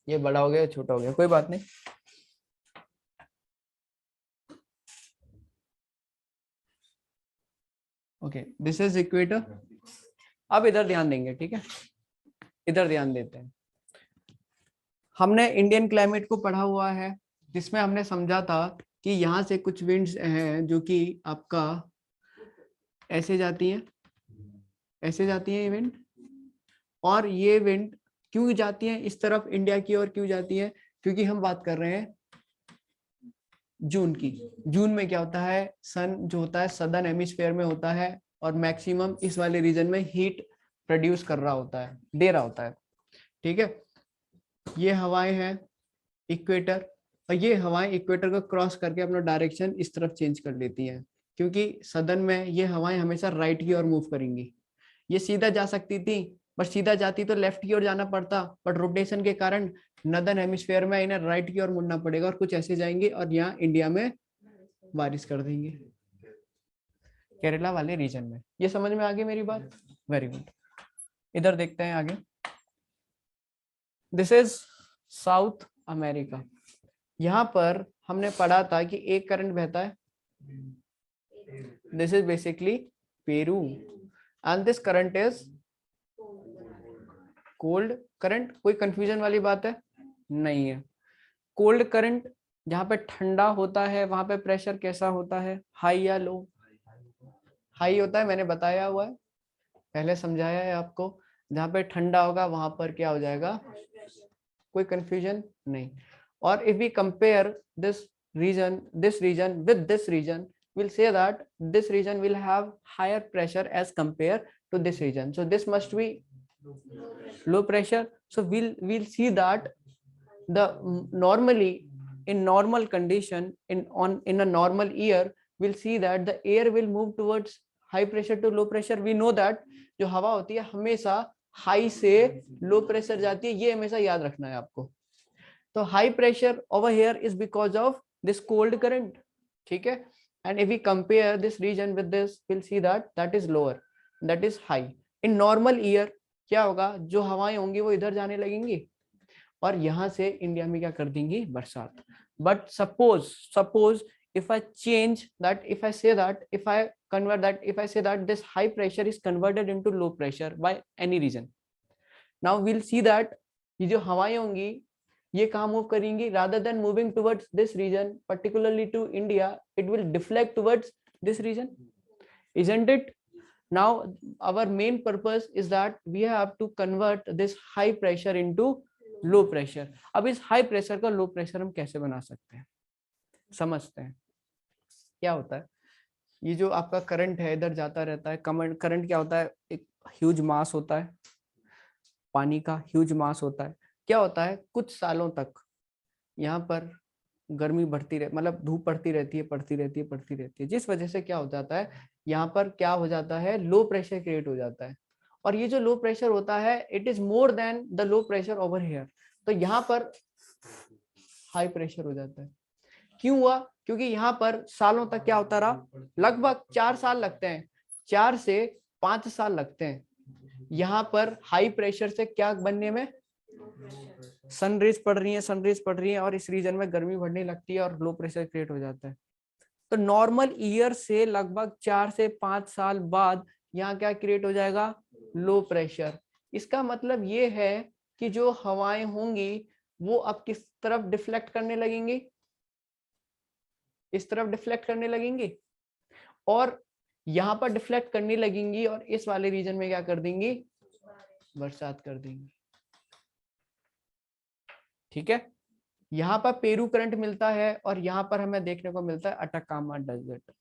ये बड़ा हो गया, छोटा हो गया, कोई बात नहीं। Okay, this is equator. अब इधर ध्यान देंगे, ठीक है? इधर ध्यान देते हैं। हमने इंडियन क्लाइमेट को पढ़ा हुआ है, जिसमें हमने समझा था कि यहाँ से कुछ विंड्स हैं जो कि आपका ऐसे जाती हैं, ऐसे जाती हैं ये विंड, और ये विंड क्यों जाती है इस तरफ इंडिया की ओर, क्यों जाती है? क्योंकि हम बात कर रहे हैं जून की। जून में क्या होता है, सन जो होता है सदर्न हेमिस्फेयर में होता है, और मैक्सिमम इस वाले रीजन में हीट प्रोड्यूस कर रहा होता है, दे रहा होता है, ठीक है? ये हवाएं हैं इक्वेटर, और ये हवाएं इक्वेटर को क्रॉस करके अपना डायरेक्शन इस तरफ चेंज कर लेती हैं, क्योंकि सदर्न में ये हवाएं हमेशा राइट की ओर मूव करेंगी। ये सीधा जा सकती थी, बस सीधा जाती तो लेफ्ट की ओर जाना पड़ता, बट रोटेशन के कारण नॉर्दर्न हेमिस्फीयर में इन्हें राइट की ओर मुड़ना पड़ेगा और कुछ ऐसे जाएंगे और यहाँ इंडिया में बारिश कर देंगे, केरला वाले रीजन में। ये समझ में आ गई मेरी बात? Very good. इधर देखते हैं आगे। This is south America. यहाँ पर हमने पढ़ा था कि एक करंट बहता है, this is basically Peru, and this current is cold current. कोई कंफ्यूजन वाली बात है? नहीं है। कोल्ड करंट जहाँ पे ठंडा होता है वहां पे प्रेशर कैसा होता है, हाई या लो? हाई होता है, मैंने बताया हुआ है, पहले समझाया है आपको। जहाँ पे ठंडा होगा वहां पर क्या हो जाएगा? कोई कंफ्यूजन नहीं। और if we compare this region with this region, we'll say that this region will have higher pressure as compared to this region, so this must be low pressure. So we'll see that the normally in normal condition in a normal year, we'll see that the air will move towards high pressure to low pressure. We know that जो हवा होती है हमेशा high से low pressure जाती है, ये हमेशा याद रखना है आपको। तो high pressure over here is because of this cold current, ठीक है। And if we compare this region with this, will see that is lower, that is high. In normal year क्या होगा, जो हवाएं होंगी वो इधर जाने लगेंगी और यहाँ से इंडिया में क्या कर देंगी, बरसात। But suppose if I change that, if I say that, if I convert that, if I say that this high pressure is converted into low pressure by any reason, now we'll see that ये जो हवाएं होंगी ये कहाँ move करेंगी, rather than moving towards this region, particularly to India, it will deflect towards this region, isn't it? Now our main purpose is that we have to convert this high pressure into low pressure. अब इस high pressure का low pressure हम कैसे बना सकते हैं, समझते हैं। क्या होता है, ये जो आपका करंट है इधर जाता रहता है। करंट क्या होता है, एक ह्यूज मास होता है, पानी का ह्यूज मास होता है। क्या होता है, कुछ सालों तक यहाँ पर गर्मी बढ़ती रहे, मतलब धूप पड़ती रहती है, जिस वजह से क्या हो जाता है, यहाँ पर क्या हो जाता है, लो प्रेशर क्रिएट हो जाता है। और ये जो लो प्रेशर होता है, it is more than the low pressure over here, तो यहाँ पर हाई प्रेशर हो जाता है। क्यों हुआ, क्योंकि यहाँ पर सालों तक क्या होता रहा, लगभग 4 साल लगते हैं, 4 से 5 साल लगते हैं यहाँ पर हाई प्रेशर से क्या बनने में, सनरेज पड़ रही है और इस रीजन में गर्मी बढ़ने लगती है और लो प्रेशर क्रिएट हो जाता है। तो नॉर्मल ईयर से लगभग 4 से 5 साल बाद यहाँ क्या क्रिएट हो जाएगा, लो प्रेशर। इसका मतलब ये है कि जो हवाएं होंगी वो अब किस तरफ डिफ्लेक्ट करने लगेंगी, इस तरफ डिफ्लेक्ट करने लगेंगी और यहाँ पर डिफ्लेक्ट करने लगेंगी और इस वाले रीजन में क्या कर देंगी, बरसात कर देंगी, ठीक है। यहाँ पर पेरू करंट मिलता है और यहाँ पर हमें देखने को मिलता है अटाकामा डेजर्ट,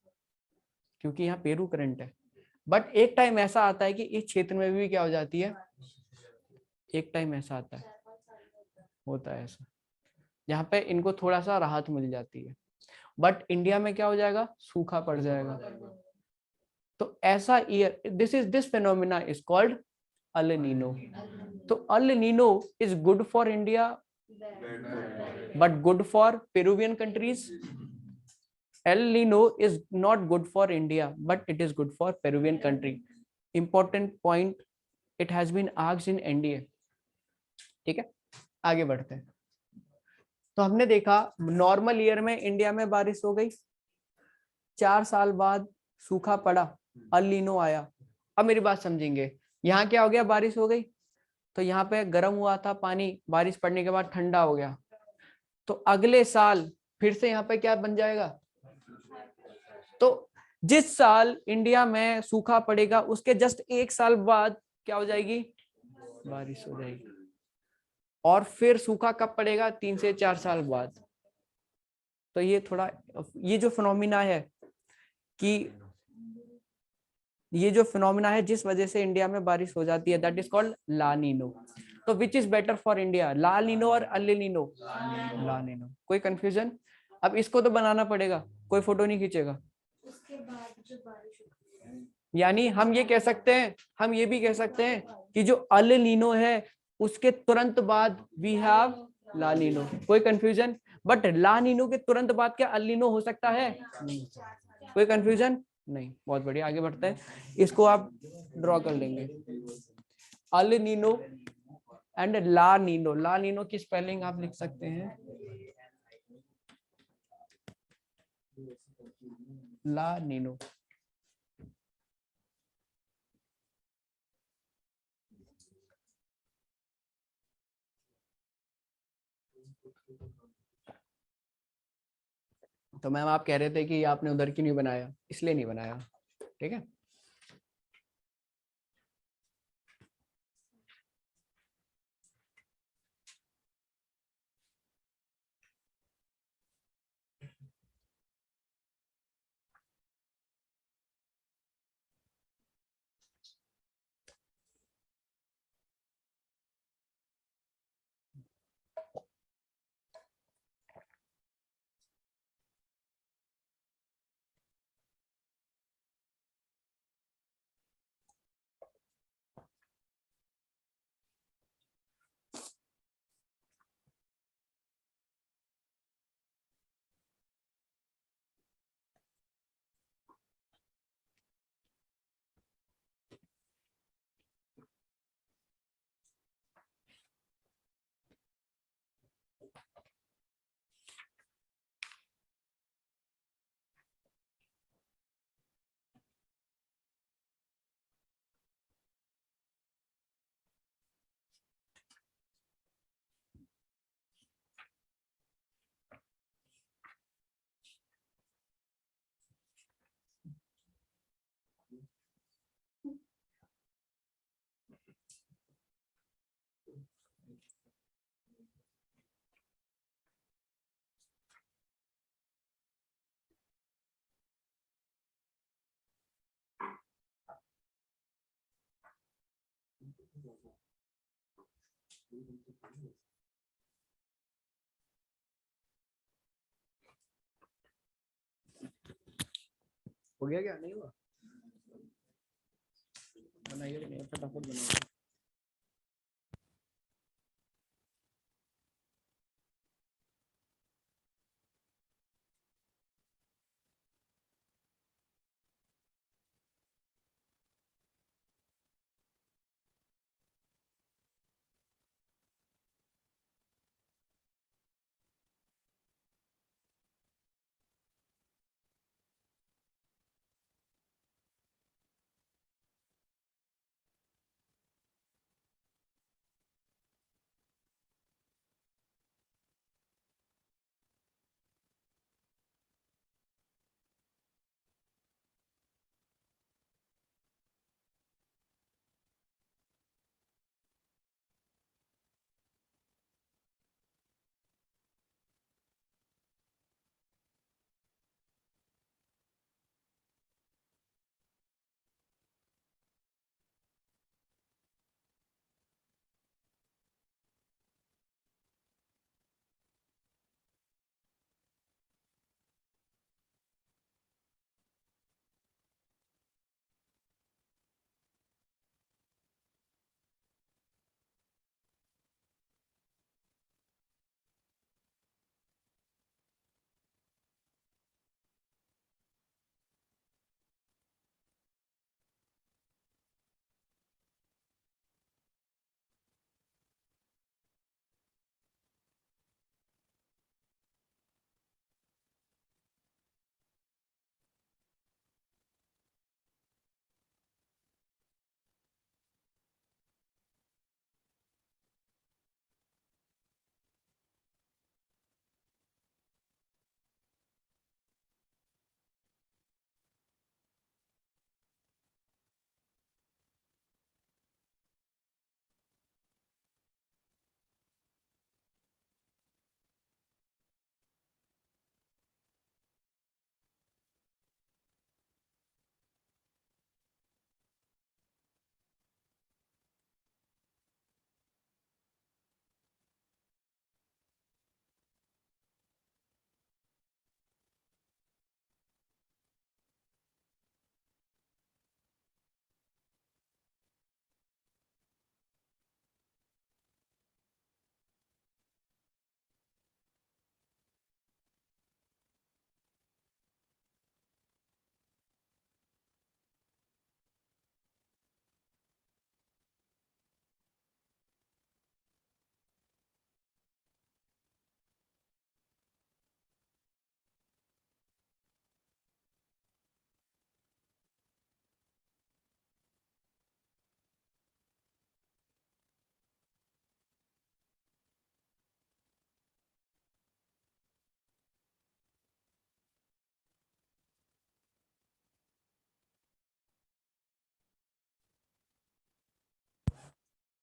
क्योंकि यहाँ पेरू करंट है। बट एक टाइम ऐसा आता है कि इस क्षेत्र में भी क्या हो जाती है, एक टाइम ऐसा आता है, होता है ऐसा, यहाँ पे इनको थोड़ा सा राहत मिल जाती है, बट इंडिया में क्या हो जाएगा, सूखा पड़ जाएगा। तो ऐसा year, this phenomena is called El Nino. तो El Nino is good for India but good for Peruvian countries. El Nino is not good for India, but it is good for Peruvian country. Important point, it has been asked in NDA. ठीक है, आगे बढ़ते हैं। तो हमने देखा normal year में India में बारिश हो गई, 4 साल बाद सूखा पड़ा, अल नीनो आया। अब मेरी बात समझेंगे, यहाँ क्या हो गया, बारिश हो गई, तो यहाँ पे गर्म हुआ था पानी, बारिश पड़ने के बाद ठंडा हो गया, तो अगले साल फिर से यहाँ पे क्या बन जाएगा। तो जिस साल इंडिया में सूखा पड़ेगा उसके जस्ट 1 साल बाद क्या हो जाएगी, बारिश हो जाएगी। और फिर सूखा कब पड़ेगा, 3 से 4 साल बाद। तो ये थोड़ा, ये जो फिनोमिना है कि ये जो फिनोमिना है जिस वजह से इंडिया में बारिश हो जाती है, that is called La Nino. तो which is better for India, La Nino और अल नीनो? La Nino. कोई कंफ्यूजन? अब इसको तो बनाना पड़ेगा, कोई फोटो नहीं खींचेगा। उसके बाद जो बारिश होती है, यानी हम ये कह सकते हैं, हम ये भी कह सकते हैं कि जो अल नीनो है उसके तुरंत बाद वी हैव ला नीनो। कोई कंफ्यूजन? बट ला नीनो के तुरंत बाद क्या अल नीनो हो सकता है? कोई कंफ्यूजन नहीं। बहुत बढ़िया, आगे बढ़ते हैं। इसको आप ड्रॉ कर लेंगे। El Nino and La Nino. La Nino की स्पेलिंग आप लिख सकते हैं ला नीनो। तो मैम आप कह रहे थे कि आपने उधर क्यों नहीं बनाया? इसलिए नहीं बनाया, ठीक है। हो गया? क्या नहीं हुआ? बनाइए बनाइए, फटाफट बनाइए।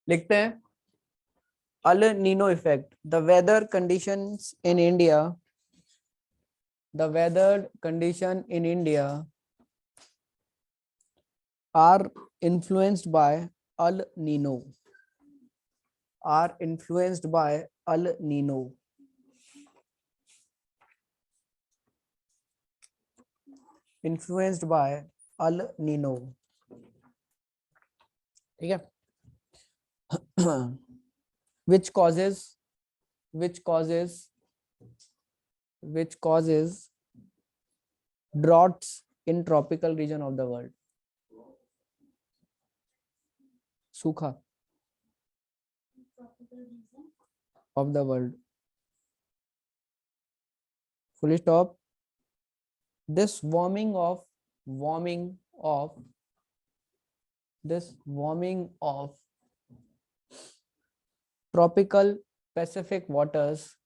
लिखते हैं El Nino effect, the weather conditions in India, the weather condition in India are influenced by El Nino, are influenced by El Nino. Influenced by El Nino. ठीक है? which causes droughts in tropical region of the world. सूखा of the world. Full stop. This warming of tropical Pacific waters,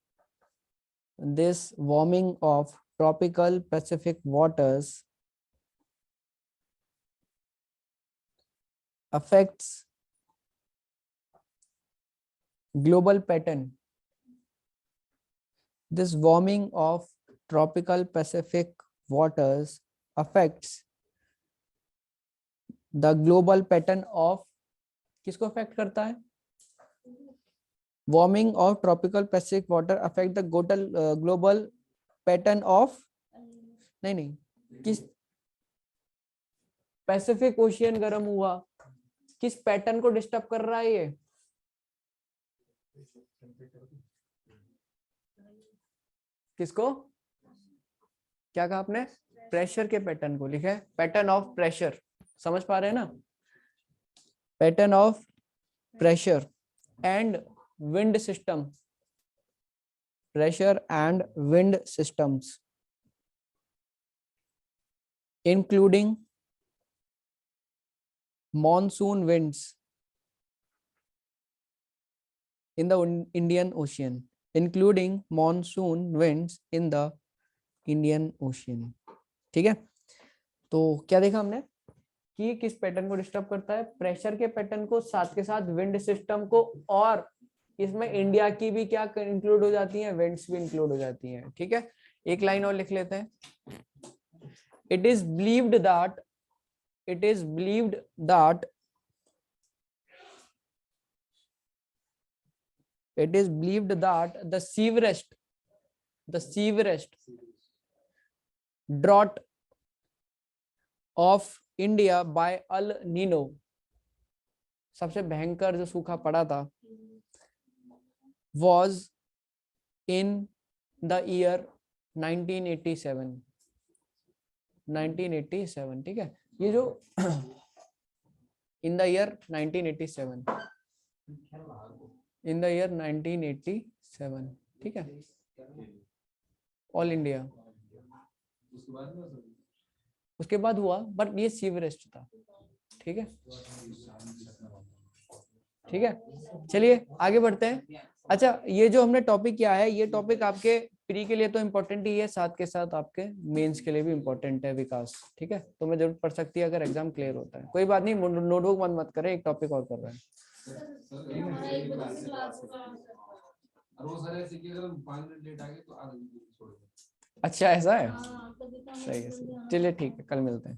this warming of tropical Pacific waters affects global pattern. This warming of tropical Pacific waters affects the global pattern of, किसको affect करता है? Warming of tropical Pacific water affect the global pattern of, नहीं किस Pacific ocean गर्म हुआ, किस pattern को disturb कर रहा है ये? किसको? क्या कहा आपने? प्रेशर के पैटर्न को लिखा है, पैटर्न ऑफ प्रेशर, समझ पा रहे हैं ना? Pattern of pressure and wind system, pressure and wind systems, including monsoon winds in the Indian Ocean, including monsoon winds in the Indian Ocean. ठीक है? तो क्या देखा हमने कि किस पैटर्न को डिस्टर्ब करता है? प्रेशर के पैटर्न को, साथ के साथ विंड सिस्टम को, और इसमें इंडिया की भी क्या इंक्लूड हो जाती हैं? विंड्स भी इंक्लूड हो जाती हैं. ठीक है, एक लाइन और लिख लेते हैं. It is believed that the severest drought of India by El Nino, सबसे भयंकर जो सूखा पड़ा था, was in the year 1987. ठीक है, ये जो in the year 1987, ठीक है, ऑल इंडिया. उसके बाद हुआ, बट ये सीवरेस्ट था. ठीक है, ठीक है, चलिए आगे बढ़ते हैं. अच्छा, ये जो हमने टॉपिक किया है, ये टॉपिक आपके प्री के लिए तो इम्पोर्टेंट ही है, साथ के साथ आपके मेंस के लिए भी इम्पोर्टेंट है विकास. ठीक है, तो मैं जरूरत पड़ सकती है अगर एग्जाम क्लियर होता है. कोई बात नहीं, नोटबुक बंद मत करें, एक टॉपिक और कर रहे हैं. अच्छा, ऐसा है, सही है. चलिए ठीक है, कल मिलते हैं.